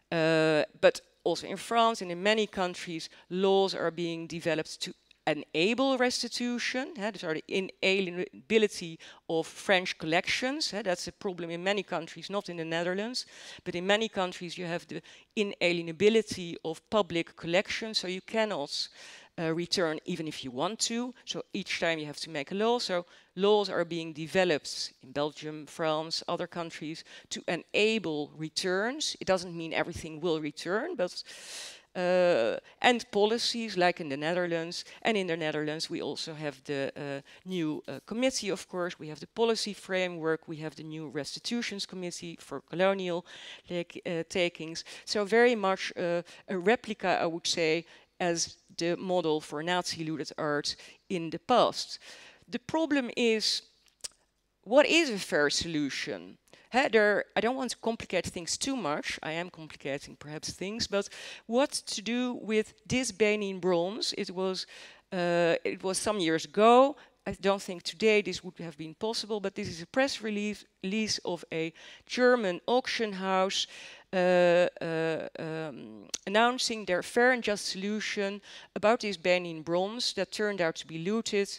But also in France and in many countries, laws are being developed to enable restitution. These are the inalienability of French collections. That's a problem in many countries, not in the Netherlands. But in many countries you have the inalienability of public collections, so you cannot return even if you want to. So each time you have to make a law. So laws are being developed in Belgium, France, other countries to enable returns. It doesn't mean everything will return, but and policies like in the Netherlands. And in the Netherlands we also have the new committee, of course. We have the policy framework. We have the new restitutions committee for colonial takings. So very much a replica, I would say, as the model for Nazi-looted art in the past. The problem is, what is a fair solution? I don't want to complicate things too much. I am complicating perhaps things, but what to do with this Benin bronze? It was some years ago. I don't think today this would have been possible, but this is a press release of a German auction house announcing their fair and just solution about this Benin bronze that turned out to be looted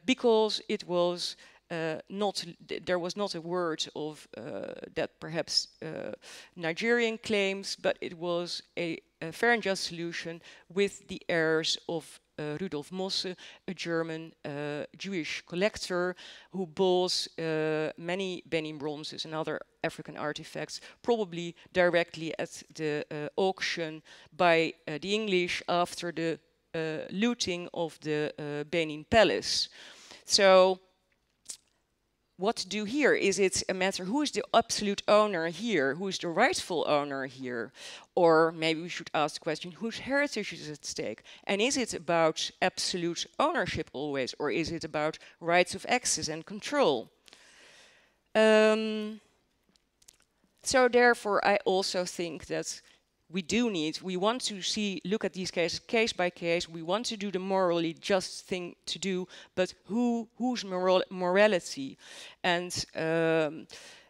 because it was there was not a word of that perhaps Nigerian claims, but it was a fair and just solution with the heirs of Rudolf Mosse, a German Jewish collector who bought many Benin bronzes and other African artifacts, probably directly at the auction by the English after the looting of the Benin Palace. So what to do here? Is it a matter, who is the absolute owner here? Who is the rightful owner here? Or maybe we should ask the question, whose heritage is at stake? And is it about absolute ownership always? Or is it about rights of access and control? So therefore, I also think that we want to look at these cases case by case. We want to do the morally just thing to do, but whose morality? And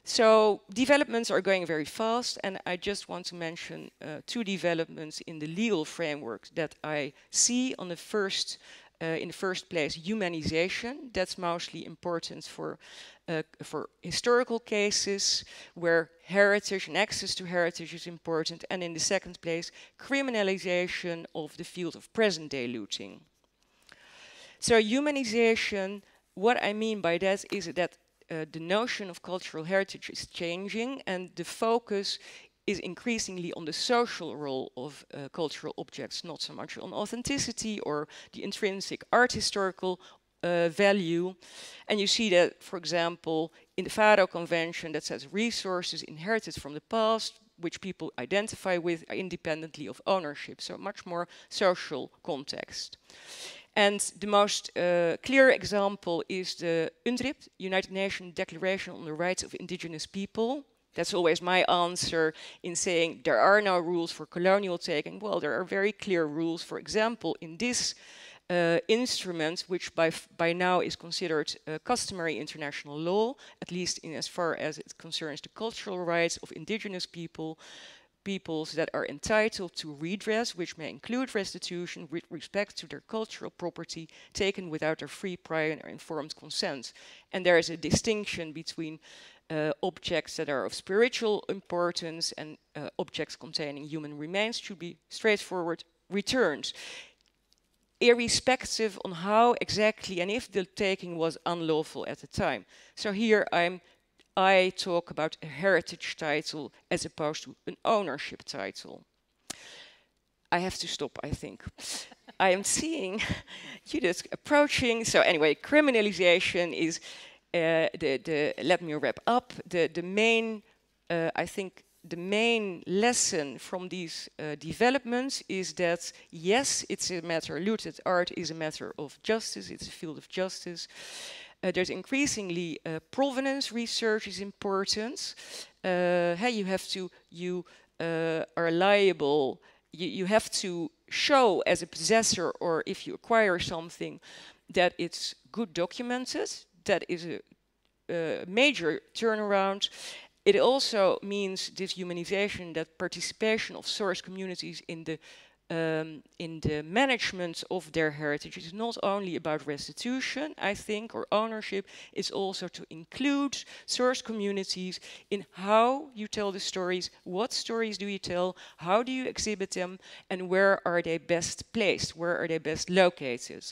so developments are going very fast, and I just want to mention two developments in the legal framework that I see on the first. In the first place, humanization. That's mostly important for historical cases where heritage and access to heritage is important. And in the second place, criminalization of the field of present-day looting. So humanization, what I mean by that is that the notion of cultural heritage is changing, and the focus is increasingly on the social role of cultural objects, not so much on authenticity or the intrinsic art historical value. And you see that, for example, in the Faro Convention that says resources inherited from the past, which people identify with independently of ownership, so much more social context. And the most clear example is the UNDRIP, United Nations Declaration on the Rights of Indigenous People. That's always my answer in saying there are no rules for colonial taking. Well, there are very clear rules. For example, in this instrument, which by now is considered customary international law, at least in as far as it concerns the cultural rights of indigenous peoples that are entitled to redress, which may include restitution with respect to their cultural property taken without their free, prior, and informed consent. And there is a distinction between objects that are of spiritual importance and objects containing human remains should be straightforward returned, irrespective on how exactly and if the taking was unlawful at the time. So here I talk about a heritage title as opposed to an ownership title. I have to stop, I think. I am seeing Judith approaching. So anyway, criminalization is let me wrap up. The main, I think, the main lesson from these developments is that, yes, it's a matter, looted art is a matter of justice, it's a field of justice. There's increasingly provenance research is important. You have to, you are liable, you have to show as a possessor or if you acquire something that it's good documented. That is a major turnaround. It also means this humanization, that participation of source communities in the management of their heritage is not only about restitution, I think, or ownership. It's also to include source communities in how you tell the stories, what stories do you tell, how do you exhibit them, and where are they best placed, where are they best located.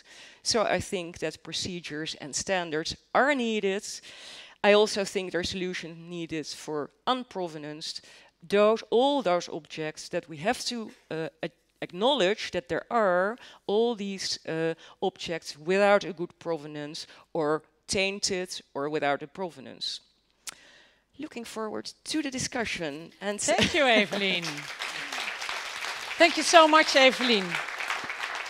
So I think that procedures and standards are needed. I also think there are solutions needed for unprovenanced, all those objects that we have to acknowledge that there are all these objects without a good provenance or tainted or without a provenance. Looking forward to the discussion. And thank you, Eveline. Thank you so much, Eveline.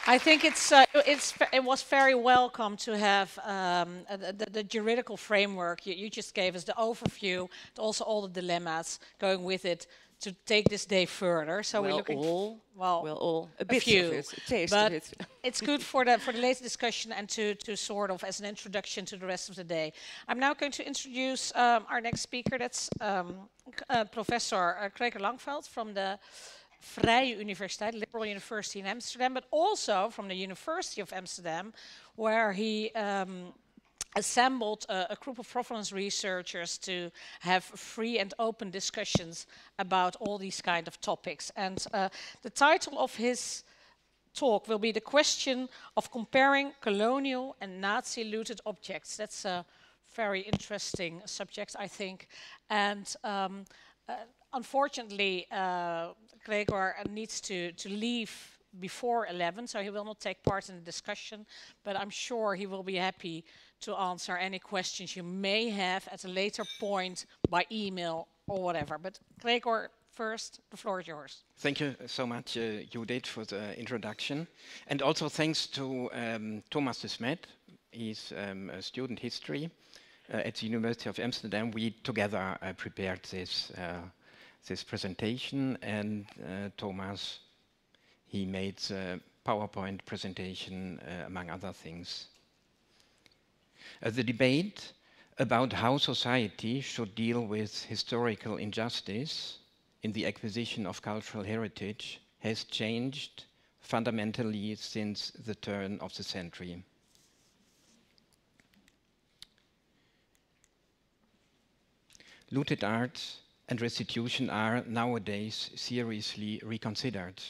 I think it was very welcome to have the juridical framework you just gave us, the overview, and also all the dilemmas going with it to take this day further. So we're looking a bit few, of it, a taste but of it. It's good for the later discussion and to sort of as an introduction to the rest of the day. I'm now going to introduce our next speaker. That's Professor Gregor Langveld from the Vrije Universiteit, Liberal University in Amsterdam, but also from the University of Amsterdam, where he assembled a group of provenance researchers to have free and open discussions about all these kind of topics. And the title of his talk will be The Question of Comparing Colonial and Nazi Looted Objects. That's a very interesting subject, I think. And unfortunately, Gregor needs to leave before 11, so he will not take part in the discussion, but I'm sure he will be happy to answer any questions you may have at a later point by email or whatever. But Gregor, first, the floor is yours. Thank you so much, Judith, for the introduction. And also thanks to Thomas de Smet. He's a student history at the University of Amsterdam. We together prepared this presentation, and Thomas, he made the PowerPoint presentation, among other things. The debate about how society should deal with historical injustice in the acquisition of cultural heritage has changed fundamentally since the turn of the century. Looted art and restitution are nowadays seriously reconsidered.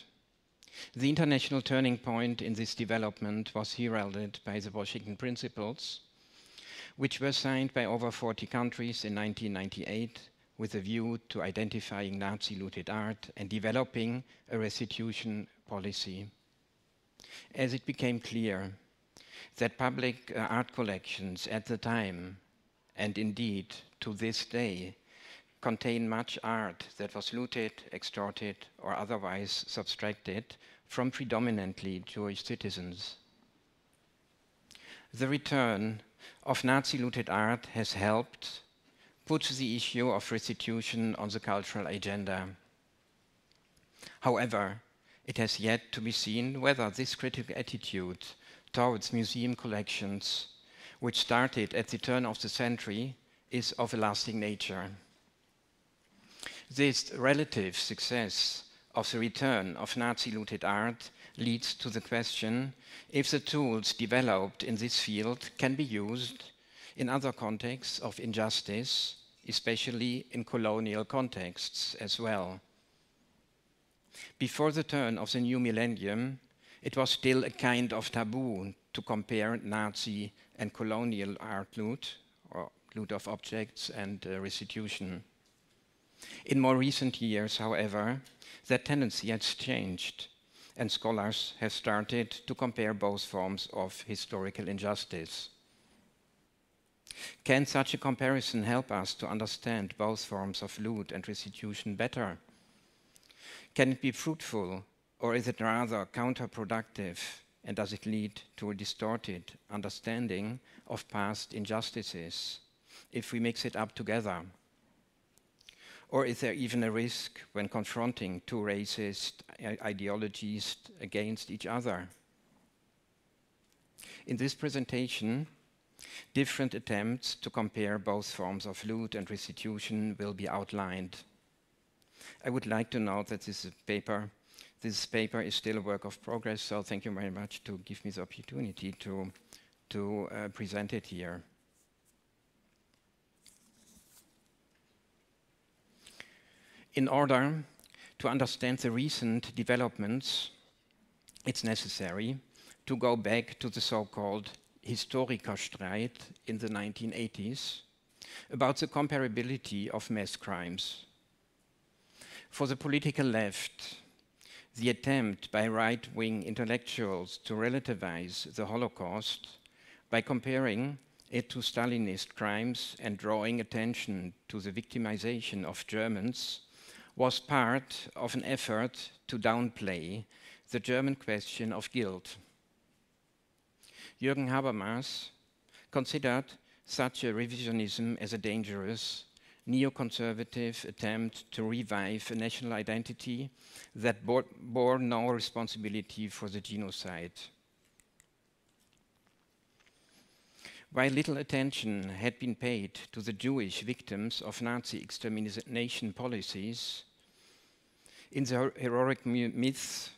The international turning point in this development was heralded by the Washington Principles, which were signed by over 40 countries in 1998, with a view to identifying Nazi-looted art and developing a restitution policy. As it became clear that public art collections at the time, and indeed to this day, contain much art that was looted, extorted, or otherwise subtracted from predominantly Jewish citizens. The return of Nazi-looted art has helped put the issue of restitution on the cultural agenda. However, it has yet to be seen whether this critical attitude towards museum collections, which started at the turn of the century, is of a lasting nature. This relative success of the return of Nazi-looted art leads to the question if the tools developed in this field can be used in other contexts of injustice, especially in colonial contexts as well. Before the turn of the new millennium, it was still a kind of taboo to compare Nazi and colonial art loot, or loot of objects, and restitution. In more recent years, however, that tendency has changed, and scholars have started to compare both forms of historical injustice. Can such a comparison help us to understand both forms of loot and restitution better? Can it be fruitful, or is it rather counterproductive, and does it lead to a distorted understanding of past injustices if we mix it up together? Or is there even a risk when confronting two racist ideologies against each other? In this presentation, different attempts to compare both forms of loot and restitution will be outlined. I would like to note that this paper is still a work of progress, so thank you very much to give me the opportunity to present it here. In order to understand the recent developments, it's necessary to go back to the so-called Historikerstreit in the 1980s about the comparability of mass crimes. For the political left, the attempt by right-wing intellectuals to relativize the Holocaust by comparing it to Stalinist crimes and drawing attention to the victimization of Germans was part of an effort to downplay the German question of guilt. Jürgen Habermas considered such a revisionism as a dangerous, neoconservative attempt to revive a national identity that bore no responsibility for the genocide. While little attention had been paid to the Jewish victims of Nazi extermination policies, in the heroic myths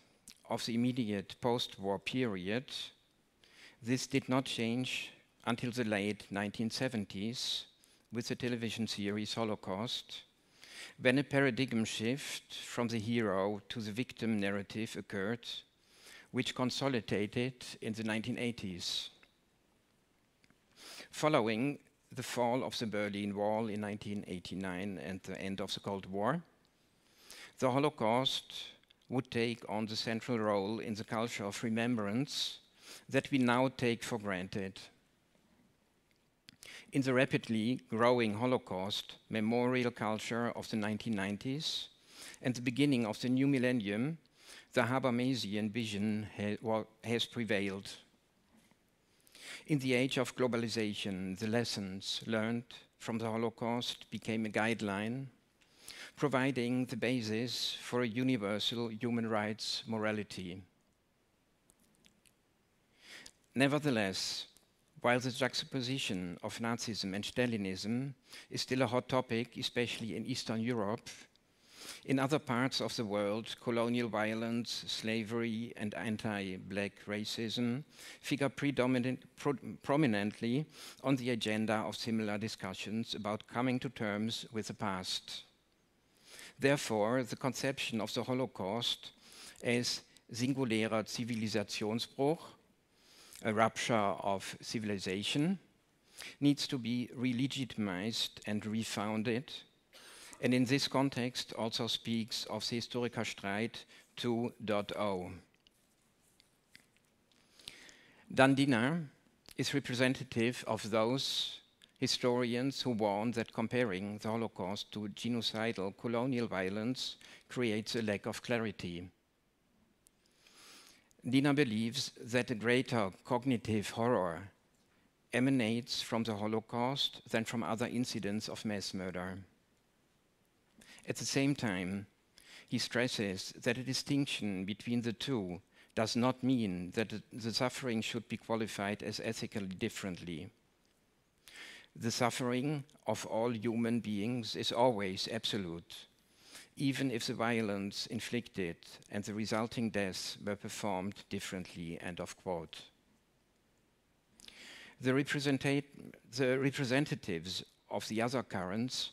of the immediate post-war period, this did not change until the late 1970s with the television series Holocaust, when a paradigm shift from the hero to the victim narrative occurred, which consolidated in the 1980s. Following the fall of the Berlin Wall in 1989 and the end of the Cold War, the Holocaust would take on the central role in the culture of remembrance that we now take for granted. In the rapidly growing Holocaust memorial culture of the 1990s and the beginning of the new millennium, the Habermasian vision has prevailed. In the age of globalization, the lessons learned from the Holocaust became a guideline, providing the basis for a universal human rights morality. Nevertheless, while the juxtaposition of Nazism and Stalinism is still a hot topic, especially in Eastern Europe, in other parts of the world, colonial violence, slavery, and anti-black racism figure prominently on the agenda of similar discussions about coming to terms with the past. Therefore, the conception of the Holocaust as singulärer Zivilisationsbruch, a rupture of civilization, needs to be re-legitimized and refounded and in this context also speaks of the Historiker Streit 2.0. Dandiner is representative of those historians who warn that comparing the Holocaust to genocidal colonial violence creates a lack of clarity. Dina believes that a greater cognitive horror emanates from the Holocaust than from other incidents of mass murder. At the same time, he stresses that a distinction between the two does not mean that the suffering should be qualified as ethically differently. The suffering of all human beings is always absolute, even if the violence inflicted and the resulting deaths were performed differently, end of quote. The representatives of the other currents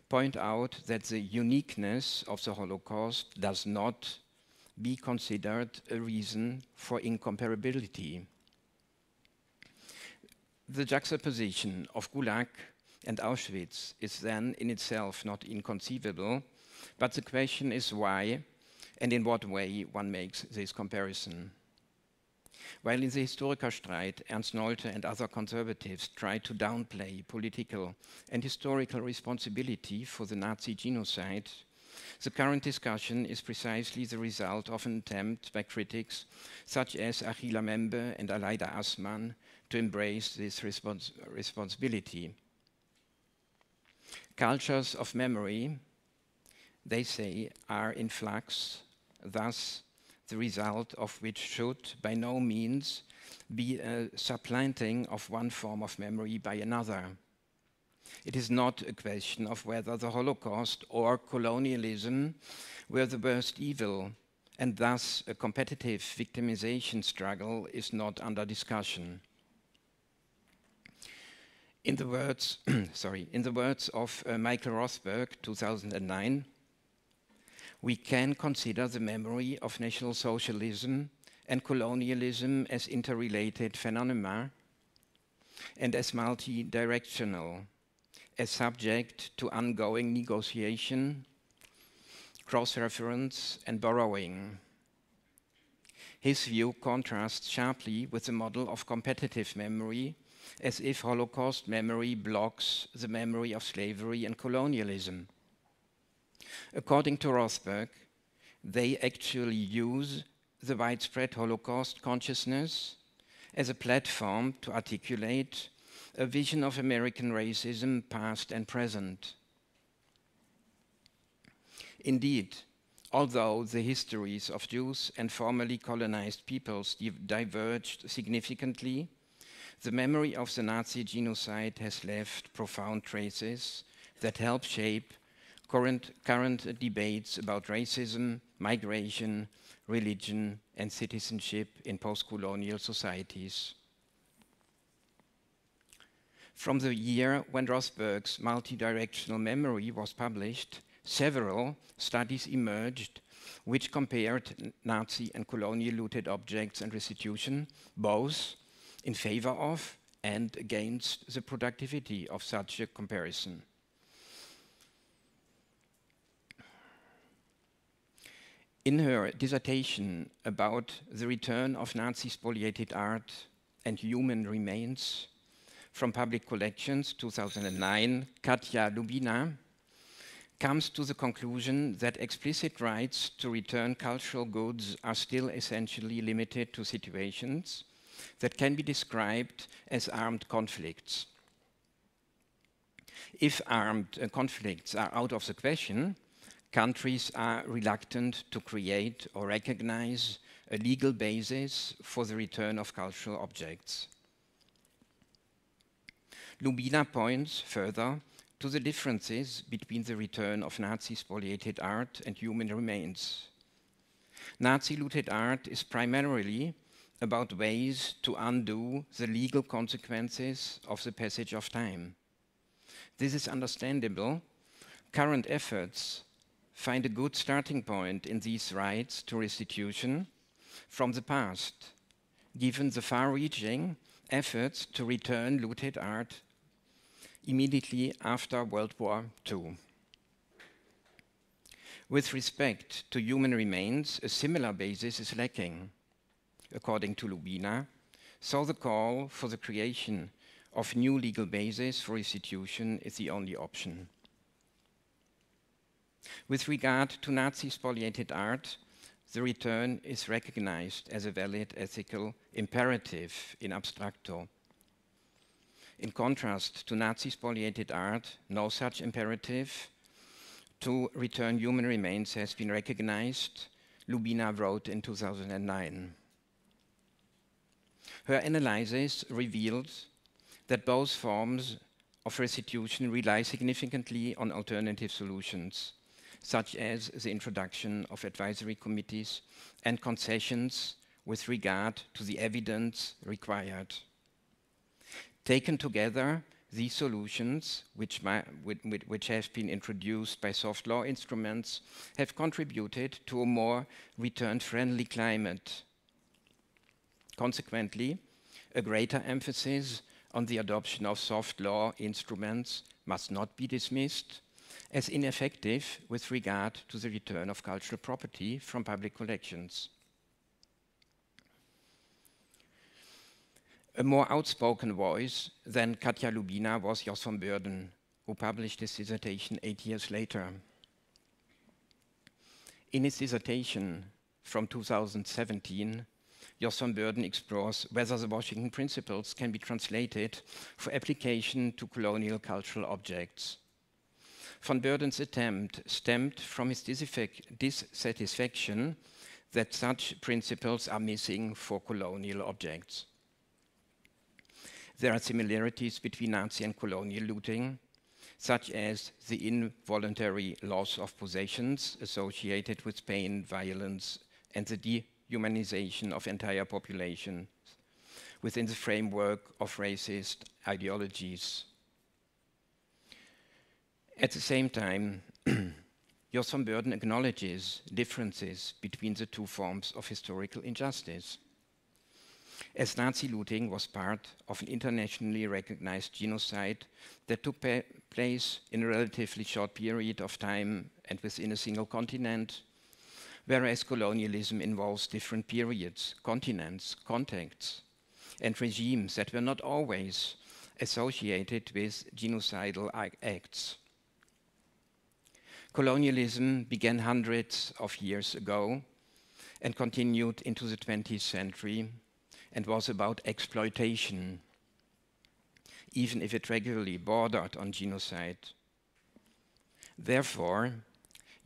point out that the uniqueness of the Holocaust does not be considered a reason for incomparability. The juxtaposition of Gulag and Auschwitz is then in itself not inconceivable, but the question is why and in what way one makes this comparison. While in the Historiker Streit, Ernst Nolte and other conservatives try to downplay political and historical responsibility for the Nazi genocide, the current discussion is precisely the result of an attempt by critics such as Achilla Membe and Aleida Assmann to embrace this responsibility. Cultures of memory, they say, are in flux, thus the result of which should by no means be a supplanting of one form of memory by another. It is not a question of whether the Holocaust or colonialism were the worst evil, and thus a competitive victimization struggle is not under discussion. In the words, of Michael Rothberg, 2009, we can consider the memory of National Socialism and colonialism as interrelated phenomena and as multi-directional, as subject to ongoing negotiation, cross-reference, and borrowing. His view contrasts sharply with the model of competitive memory, as if Holocaust memory blocks the memory of slavery and colonialism. According to Rothberg, they actually use the widespread Holocaust consciousness as a platform to articulate a vision of American racism, past and present. Indeed, although the histories of Jews and formerly colonized peoples diverged significantly, the memory of the Nazi genocide has left profound traces that help shape current debates about racism, migration, religion, and citizenship in post-colonial societies. From the year when Rothberg's multidirectional memory was published, several studies emerged which compared Nazi and colonial looted objects and restitution, both in favor of and against the productivity of such a comparison. In her dissertation about the return of Nazi spoliated art and human remains from public collections, 2009, Katja Lubina comes to the conclusion that explicit rights to return cultural goods are still essentially limited to situations that can be described as armed conflicts. If armed conflicts are out of the question, countries are reluctant to create or recognize a legal basis for the return of cultural objects. Lubina points further to the differences between the return of Nazi spoliated art and human remains. Nazi looted art is primarily about ways to undo the legal consequences of the passage of time. This is understandable. Current efforts find a good starting point in these rights to restitution from the past, given the far-reaching efforts to return looted art immediately after World War II. With respect to human remains, a similar basis is lacking. According to Lubina, so the call for the creation of new legal basis for restitution is the only option. With regard to Nazi spoliated art, the return is recognized as a valid ethical imperative in abstracto. In contrast to Nazi spoliated art, no such imperative to return human remains has been recognized, Lubina wrote in 2009. Her analysis revealed that both forms of restitution rely significantly on alternative solutions, such as the introduction of advisory committees and concessions with regard to the evidence required. Taken together, these solutions, which have been introduced by soft law instruments, have contributed to a more return-friendly climate. Consequently, a greater emphasis on the adoption of soft law instruments must not be dismissed as ineffective with regard to the return of cultural property from public collections. A more outspoken voice than Katja Lubina was Jos van Beurden, who published his dissertation 8 years later. In his dissertation from 2017, Jos van Beurden explores whether the Washington Principles can be translated for application to colonial cultural objects. Van Beurden's attempt stemmed from his dissatisfaction that such principles are missing for colonial objects. There are similarities between Nazi and colonial looting, such as the involuntary loss of possessions associated with pain, violence, and the dehumanization of entire populations within the framework of racist ideologies. At the same time, Jos van Beurden acknowledges differences between the two forms of historical injustice. As Nazi looting was part of an internationally recognized genocide that took place in a relatively short period of time and within a single continent, whereas colonialism involves different periods, continents, contexts, and regimes that were not always associated with genocidal acts. Colonialism began hundreds of years ago and continued into the 20th century and was about exploitation, even if it regularly bordered on genocide. Therefore,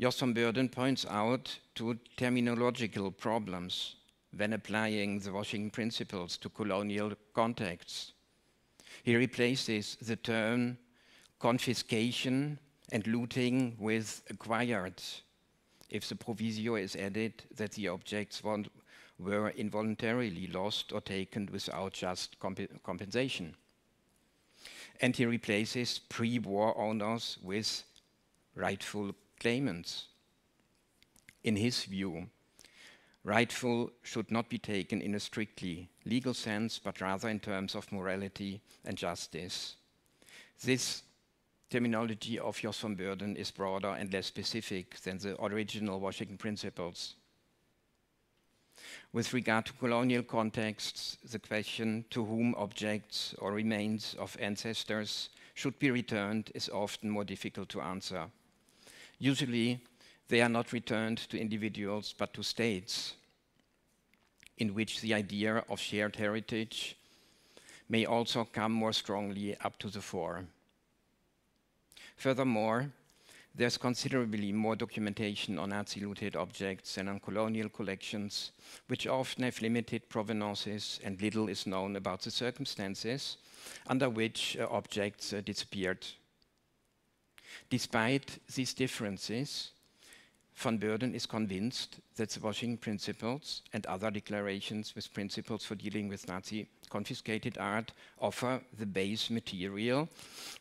Jos van Beurden points out two terminological problems when applying the Washington Principles to colonial contexts. He replaces the term confiscation and looting with acquired, if the proviso is added that the objects were involuntarily lost or taken without just compensation. And he replaces pre-war owners with rightful claimants. In his view, rightful should not be taken in a strictly legal sense, but rather in terms of morality and justice. This terminology of Jos van Beurden is broader and less specific than the original Washington Principles. With regard to colonial contexts, the question to whom objects or remains of ancestors should be returned is often more difficult to answer. Usually, they are not returned to individuals but to states, in which the idea of shared heritage may also come more strongly up to the fore. Furthermore, there's considerably more documentation on Nazi-looted objects than on colonial collections, which often have limited provenances, and little is known about the circumstances under which objects disappeared. Despite these differences, Van Beurden is convinced that the Washington Principles and other declarations with principles for dealing with Nazi confiscated art offer the base material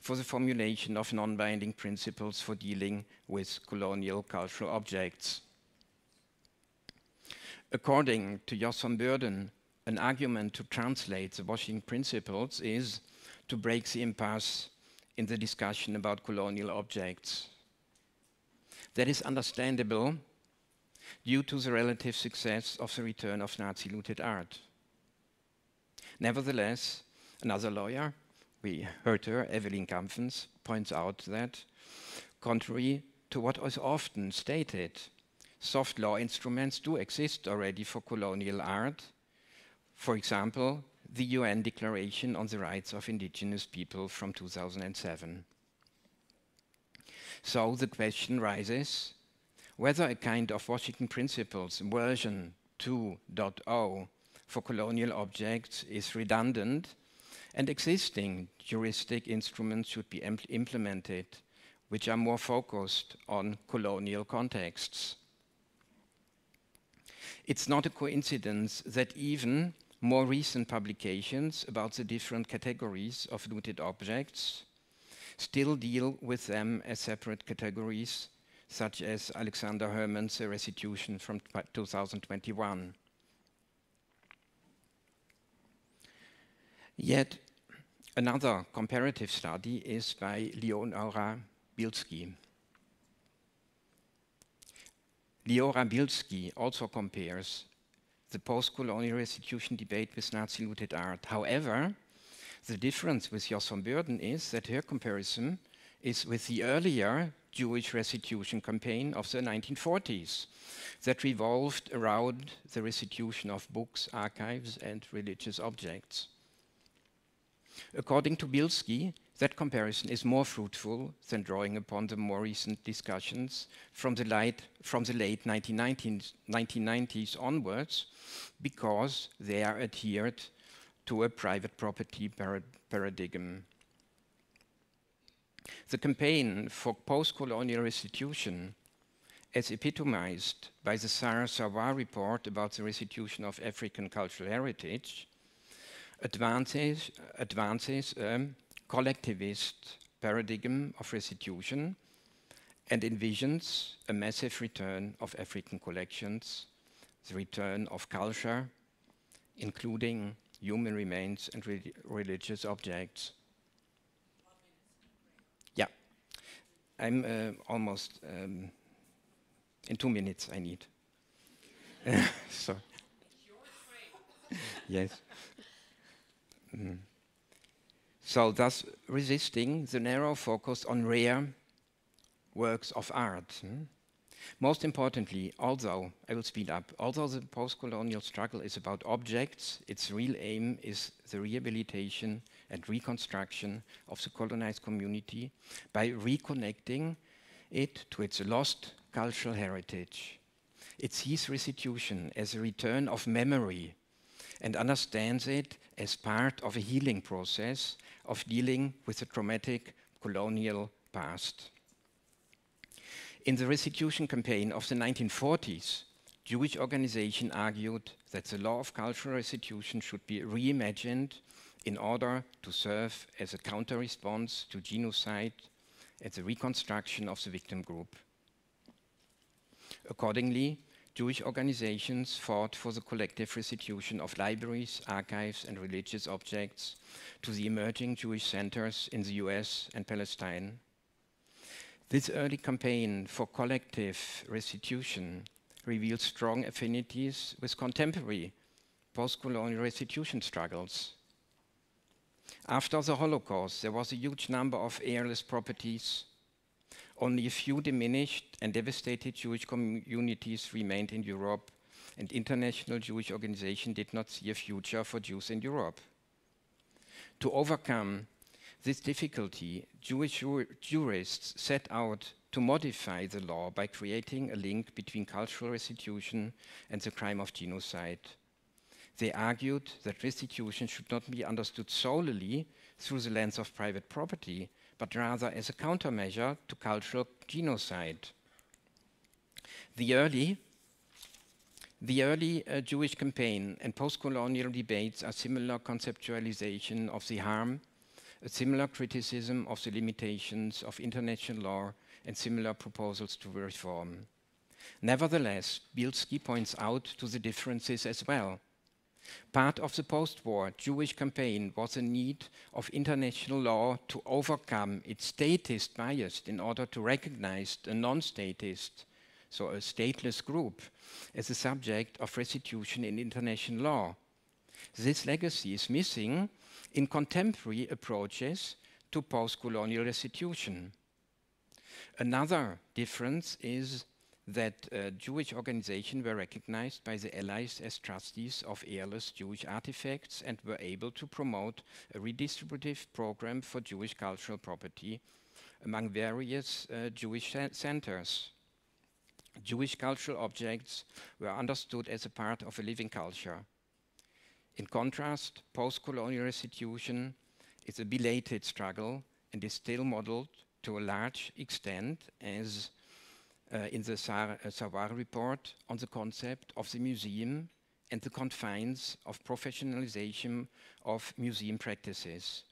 for the formulation of non-binding principles for dealing with colonial cultural objects. According to Jos van Beurden, an argument to translate the Washington Principles is to break the impasse in the discussion about colonial objects. That is understandable due to the relative success of the return of Nazi-looted art. Nevertheless, another lawyer, we heard her, Eveline Kampfens, points out that, contrary to what is often stated, soft law instruments do exist already for colonial art. For example, the UN Declaration on the Rights of Indigenous People from 2007. So the question rises whether a kind of Washington Principles version 2.0 for colonial objects is redundant and existing juristic instruments should be implemented which are more focused on colonial contexts. It's not a coincidence that even more recent publications about the different categories of looted objects still deal with them as separate categories, such as Alexander Herman's Restitution from 2021. Yet another comparative study is by Leonora Bielski. Leora Bielski also compares the post-colonial restitution debate with Nazi-looted art. However, the difference with Jos van Beurden is that her comparison is with the earlier Jewish restitution campaign of the 1940s that revolved around the restitution of books, archives, and religious objects. According to Bielski, that comparison is more fruitful than drawing upon the more recent discussions from the late 1990s onwards, because they are adhered to a private property paradigm. The campaign for post-colonial restitution, as epitomized by the Sarah-Savoy report about the restitution of African cultural heritage, advances a collectivist paradigm of restitution and envisions a massive return of African collections, the return of culture, including human remains and religious objects. Yeah, I'm almost in 2 minutes I need. So, yes. So thus resisting the narrow focus on rare works of art. Most importantly, although, I will speed up, although the post-colonial struggle is about objects, its real aim is the rehabilitation and reconstruction of the colonized community by reconnecting it to its lost cultural heritage. It sees restitution as a return of memory and understands it as part of a healing process of dealing with the traumatic colonial past. In the restitution campaign of the 1940s, Jewish organizations argued that the law of cultural restitution should be reimagined in order to serve as a counter-response to genocide and the reconstruction of the victim group. Accordingly, Jewish organizations fought for the collective restitution of libraries, archives, and religious objects to the emerging Jewish centers in the US and Palestine. This early campaign for collective restitution reveals strong affinities with contemporary post-colonial restitution struggles. After the Holocaust, there was a huge number of heirless properties. Only a few diminished and devastated Jewish communities remained in Europe, and international Jewish organizations did not see a future for Jews in Europe. To overcome this difficulty, Jewish jurists set out to modify the law by creating a link between cultural restitution and the crime of genocide. They argued that restitution should not be understood solely through the lens of private property, but rather as a countermeasure to cultural genocide. The early Jewish campaign and post-colonial debates are similar conceptualization of the harm, a similar criticism of the limitations of international law, and similar proposals to reform. Nevertheless, Bielski points out to the differences as well. Part of the post-war Jewish campaign was a need of international law to overcome its statist bias in order to recognize a non-statist, so a stateless group, as a subject of restitution in international law. This legacy is missing in contemporary approaches to post-colonial restitution. Another difference is that Jewish organizations were recognized by the Allies as trustees of heirless Jewish artifacts and were able to promote a redistributive program for Jewish cultural property among various Jewish centers. Jewish cultural objects were understood as a part of a living culture. In contrast, post-colonial restitution is a belated struggle and is still modeled to a large extent as in the Sawar report on the concept of the museum and the confines of professionalization of museum practices.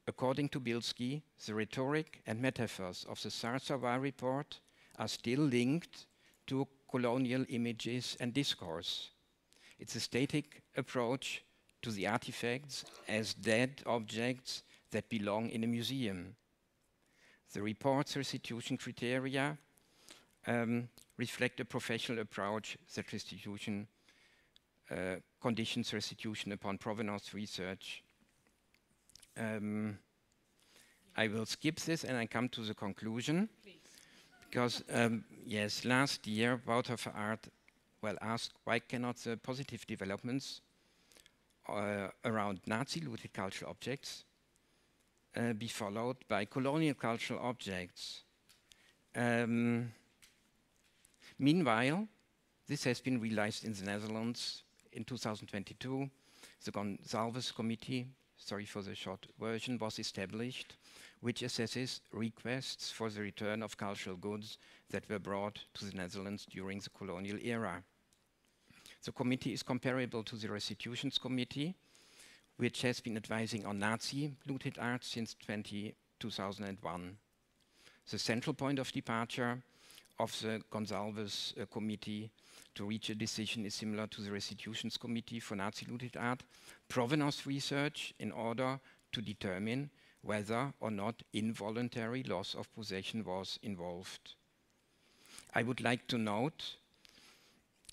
According to Bilski, the rhetoric and metaphors of the Sawar report are still linked to colonial images and discourse. It's a static approach to the artifacts as dead objects that belong in a museum. The report's restitution criteria reflect a professional approach that restitution conditions restitution upon provenance research. I will skip this and I come to the conclusion. Please. Because, yes, last year, Wouter Verart asked why cannot the positive developments around Nazi-looted cultural objects be followed by colonial cultural objects. Meanwhile, this has been realized in the Netherlands in 2022. The Gonsalves Committee, sorry for the short version, was established, which assesses requests for the return of cultural goods that were brought to the Netherlands during the colonial era. The committee is comparable to the Restitutions Committee, which has been advising on Nazi-looted art since 2001. The central point of departure of the Gonsalves Committee to reach a decision is similar to the Restitutions Committee for Nazi-looted art, provenance research in order to determine whether or not involuntary loss of possession was involved. I would like to note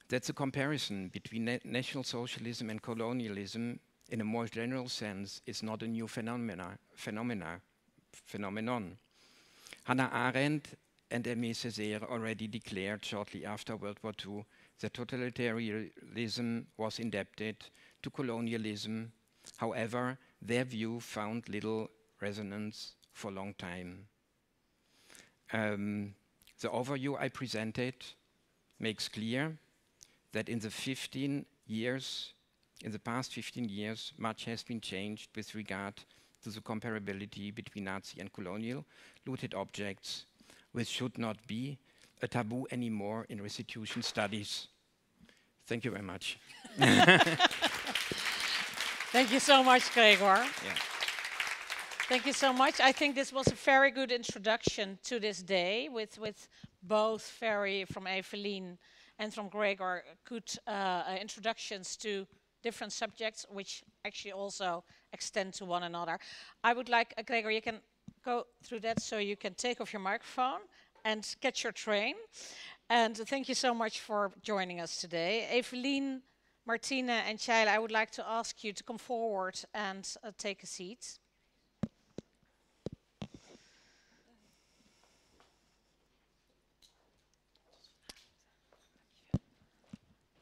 that the comparison between National Socialism and colonialism in a more general sense is not a new phenomenon. Hannah Arendt and Aimé Césaire already declared shortly after World War II that totalitarianism was indebted to colonialism. However, their view found little resonance for a long time. The overview I presented makes clear that in the past 15 years, much has been changed with regard to the comparability between Nazi and colonial looted objects, which should not be a taboo anymore in restitution studies. Thank you very much. Thank you so much, Gregor. Yeah. Thank you so much. I think this was a very good introduction to this day with both from Eline and from Gregor, good introductions to different subjects, which actually also extend to one another. I would like, Gregor, you can go through that so you can take off your microphone and catch your train. And thank you so much for joining us today. Eline, Martina and Shaila, I would like to ask you to come forward and take a seat.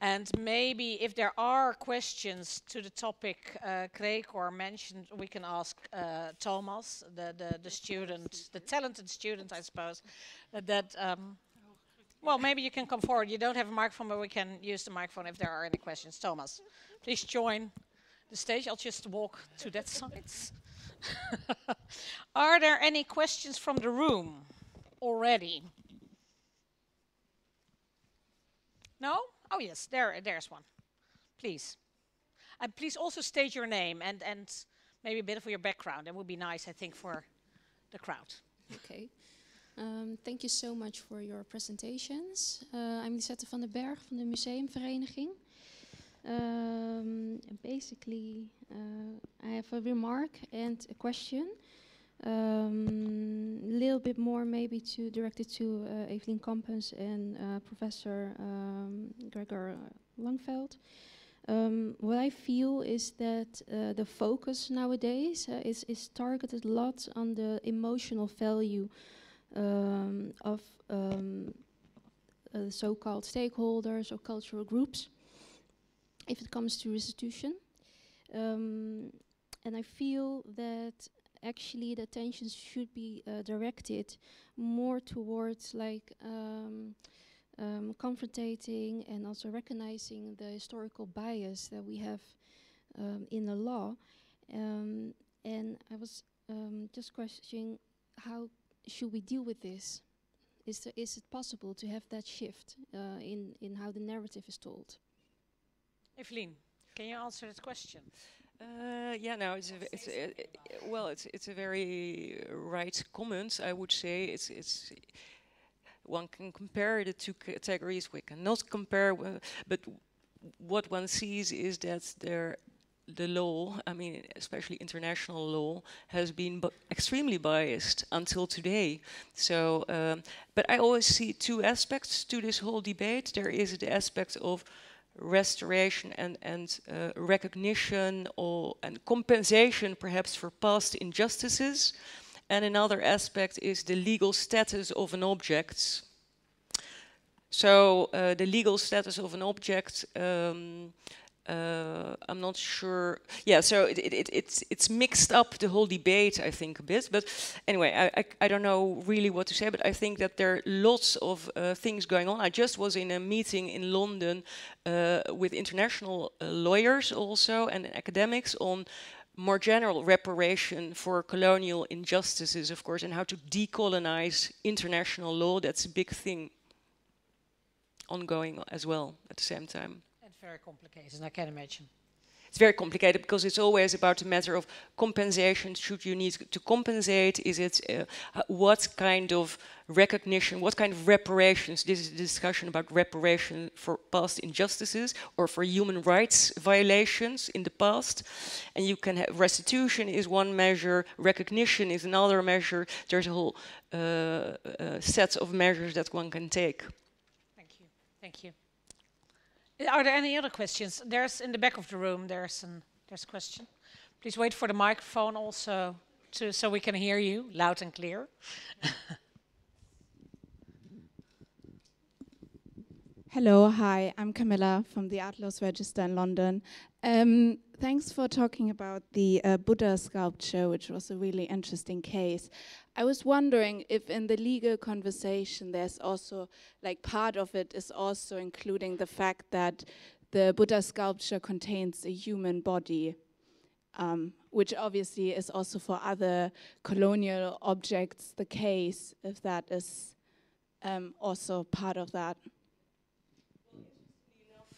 And maybe if there are questions to the topic Gregor mentioned, we can ask Thomas, the student, the talented student, I suppose. Well, maybe you can come forward. You don't have a microphone, but we can use the microphone if there are any questions. Thomas, please join the stage. I'll just walk to that side. Are there any questions from the room already? No? Oh yes, there's one. Please. And please also state your name and maybe a bit of your background. That would be nice, I think, for the crowd. Okay. Thank you so much for your presentations. I'm Lisette van den Berg from the Museumvereniging. Basically, I have a remark and a question. Little bit more maybe to direct it to Evelien Campens and Professor Gregor Langveld. What I feel is that the focus nowadays is targeted a lot on the emotional value of so-called stakeholders or cultural groups if it comes to restitution. And I feel that actually the attention should be directed more towards like confrontating and also recognizing the historical bias that we have in the law. And I was just questioning, how should we deal with this? Is it possible to have that shift in how the narrative is told? Evelien, can you answer this question? Yeah, no, it's a very right comment. I would say it's one can compare the two categories. We cannot compare, but what one sees is that the law, I mean, especially international law, has been extremely biased until today. So, but I always see two aspects to this whole debate. There is the aspect of restoration and recognition and compensation, perhaps, for past injustices. And another aspect is the legal status of an object. So the legal status of an object, I'm not sure. Yeah, so it's mixed up the whole debate, I think, a bit. But anyway, I don't know really what to say, but I think that there are lots of things going on. I just was in a meeting in London with international lawyers also and academics on more general reparation for colonial injustices, of course, and how to decolonize international law. That's a big thing ongoing as well at the same time. And very complicated, I can imagine. It's very complicated because it's always about the matter of compensation. Should you need to compensate? Is it what kind of recognition, what kind of reparations? This is a discussion about reparation for past injustices or for human rights violations in the past. And you can have restitution is one measure, recognition is another measure. There's a whole set of measures that one can take. Thank you. Thank you. Are there any other questions? There's in the back of the room. There's a question. Please wait for the microphone also, so we can hear you loud and clear. Hello, hi. I'm Camilla from the Art Laws Register in London. Thanks for talking about the Buddha sculpture, which was a really interesting case. I was wondering if in the legal conversation there's also, like, part of it is also including the fact that the Buddha sculpture contains a human body, which obviously is also for other colonial objects the case, if that is also part of that.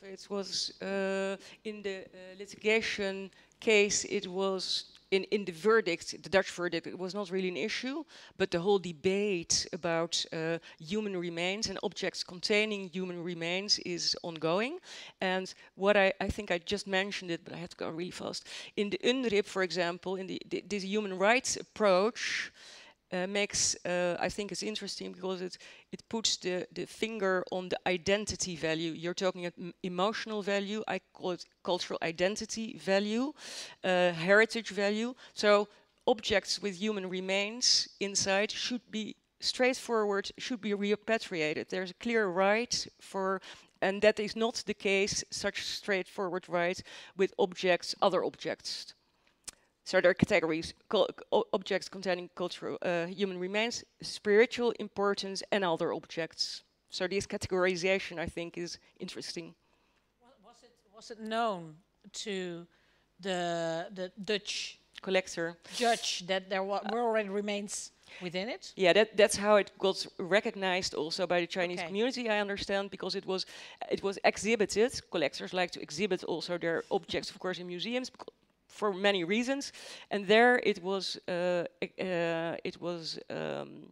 It was in the litigation case, it was in the verdict, the Dutch verdict, it was not really an issue, but the whole debate about human remains and objects containing human remains is ongoing. And what I think I just mentioned it, but I have to go really fast. In the UNRIP, for example, in this human rights approach, makes, I think it's interesting because it puts the finger on the identity value. You're talking about emotional value, I call it cultural identity value, heritage value. So objects with human remains inside should be straightforward, should be repatriated. There's a clear right for, and that is not the case, such straightforward right with objects, other objects. So there are categories, objects containing cultural human remains, spiritual importance, and other objects. So this categorization, I think, is interesting. Was it known to the Dutch collector judge that there were already remains within it? Yeah, that's how it got recognized also by the Chinese community, I understand, because it was exhibited. Collectors like to exhibit also their objects, of course, in museums. for many reasons. And there it was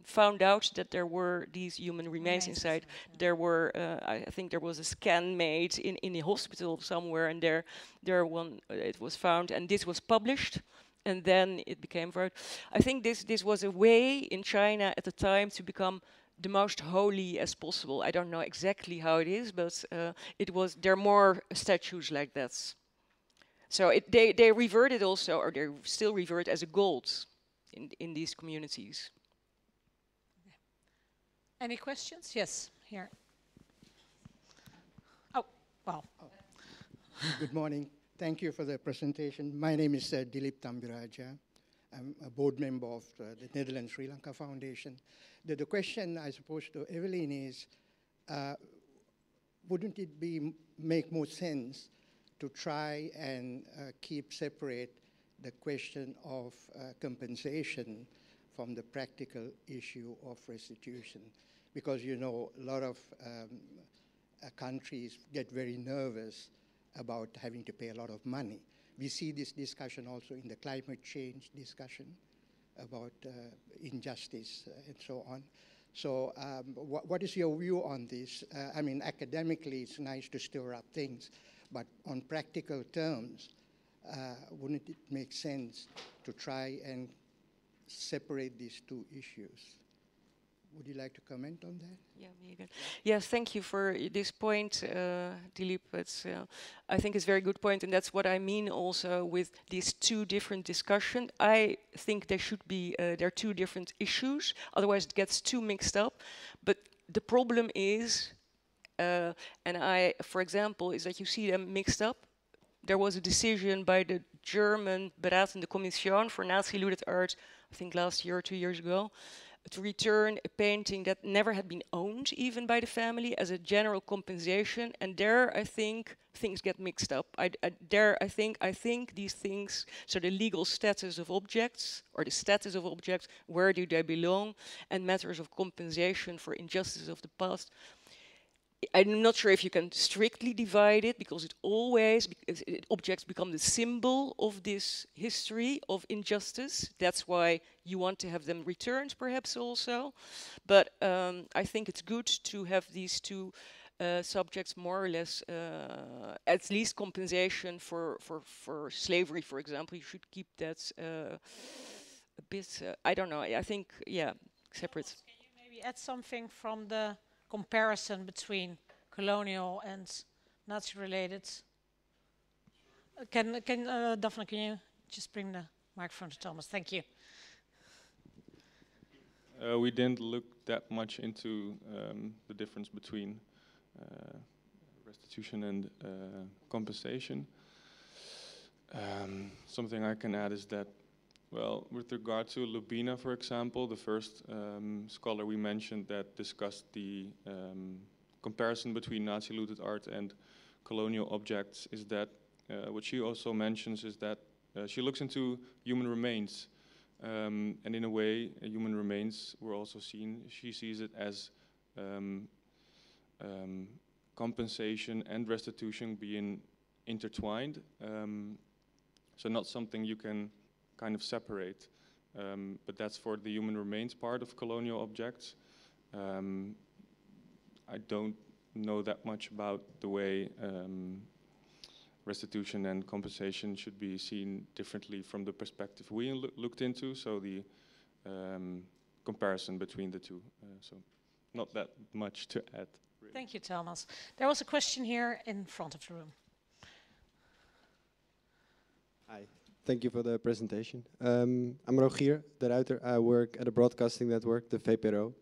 found out that there were these human remains inside. There were, I think there was a scan made in the hospital somewhere, and it was found, and this was published. And then it became word. I think this was a way in China at the time to become the most holy as possible. I don't know exactly how it is, but there are more statues like that. So they reverted also, or they still revert as a gold in these communities. Any questions? Yes, here. Oh, wow. Oh. Good morning. Thank you for the presentation. My name is Dilip Tambiraja. I'm a board member of the Netherlands Sri Lanka Foundation. The question, I suppose, to Eline is, wouldn't it make more sense to try and keep separate the question of compensation from the practical issue of restitution? Because, you know, a lot of countries get very nervous about having to pay a lot of money. We see this discussion also in the climate change discussion about injustice and so on. So what is your view on this? I mean, academically, it's nice to stir up things, but on practical terms, wouldn't it make sense to try and separate these two issues? Would you like to comment on that? Yeah, me again. Yes, thank you for this point, Dilip. I think it's a very good point, and that's what I mean also with these two different discussions. I think there should be, there are two different issues, otherwise it gets too mixed up. But the problem is, for example, is that you see them mixed up. There was a decision by the German Beratende Kommission for Nazi-looted art, I think last year or 2 years ago, to return a painting that never had been owned even by the family as a general compensation. And there I think things get mixed up. I think these things, so the legal status of objects, or the status of objects, where do they belong, and matters of compensation for injustices of the past, I'm not sure if you can strictly divide it, because objects become the symbol of this history of injustice. That's why you want to have them returned, perhaps also. But I think it's good to have these two subjects more or less, at least compensation for slavery, for example. You should keep that a bit, I don't know, I think, yeah, separate. Can you maybe add something from the comparison between colonial and Nazi-related? Daphne, can you just bring the microphone to Thomas? Thank you. We didn't look that much into the difference between restitution and compensation. Something I can add is that, well, with regard to Lubina, for example, the first scholar we mentioned that discussed the comparison between Nazi-looted art and colonial objects, is that what she also mentions is that she looks into human remains, and in a way, human remains were also seen. She sees it as compensation and restitution being intertwined, so not something you can kind of separate, but that's for the human remains part of colonial objects. I don't know that much about the way restitution and compensation should be seen differently from the perspective we looked into, so the comparison between the two. So not that much to add. Really. Thank you, Thomas. There was a question here in front of the room. Hi. Thank you for the presentation. I'm Rogier de Ruiter. I work at a broadcasting network, the VPRO.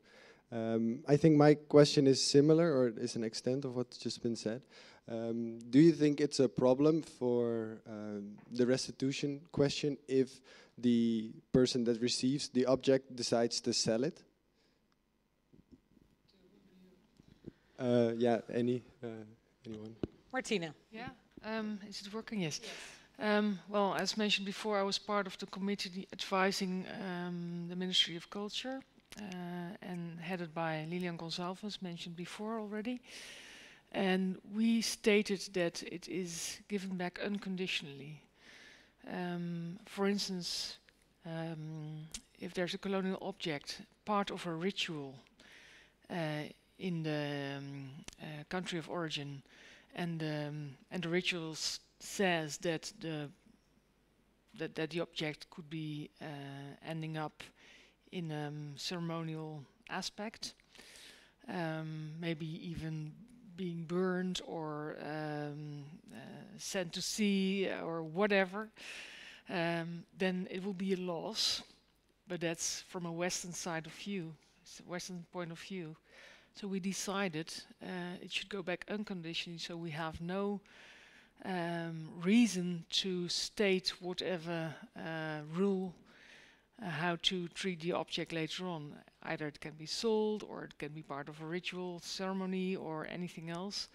I think my question is similar, or is an extent of what's just been said. Do you think it's a problem for the restitution question if the person that receives the object decides to sell it? Yeah, anyone? Martina. Yeah, is it working? Yes. Well, as mentioned before, I was part of the committee advising the Ministry of Culture and headed by Lilian Gonçalves, mentioned before already. And we stated that it is given back unconditionally. for instance, if there's a colonial object, part of a ritual in the country of origin, and the ritual says that the object could be ending up in a ceremonial aspect, maybe even being burned or sent to sea or whatever, then it will be a loss. But that's from a Western side of view, Western point of view. So we decided it should go back unconditionally, so we have no reason to state whatever rule how to treat the object later on. Either it can be sold, or it can be part of a ritual ceremony, or anything else.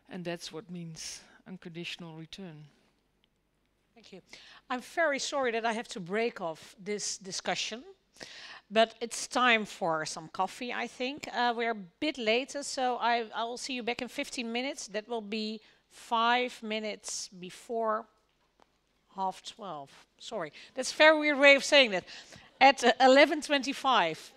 And that's what means unconditional return. Thank you. I'm very sorry that I have to break off this discussion, but it's time for some coffee, I think. We're a bit later, so I will see you back in 15 minutes. That will be 5 minutes before 12:30. Sorry, that's a very weird way of saying that. At 11:25.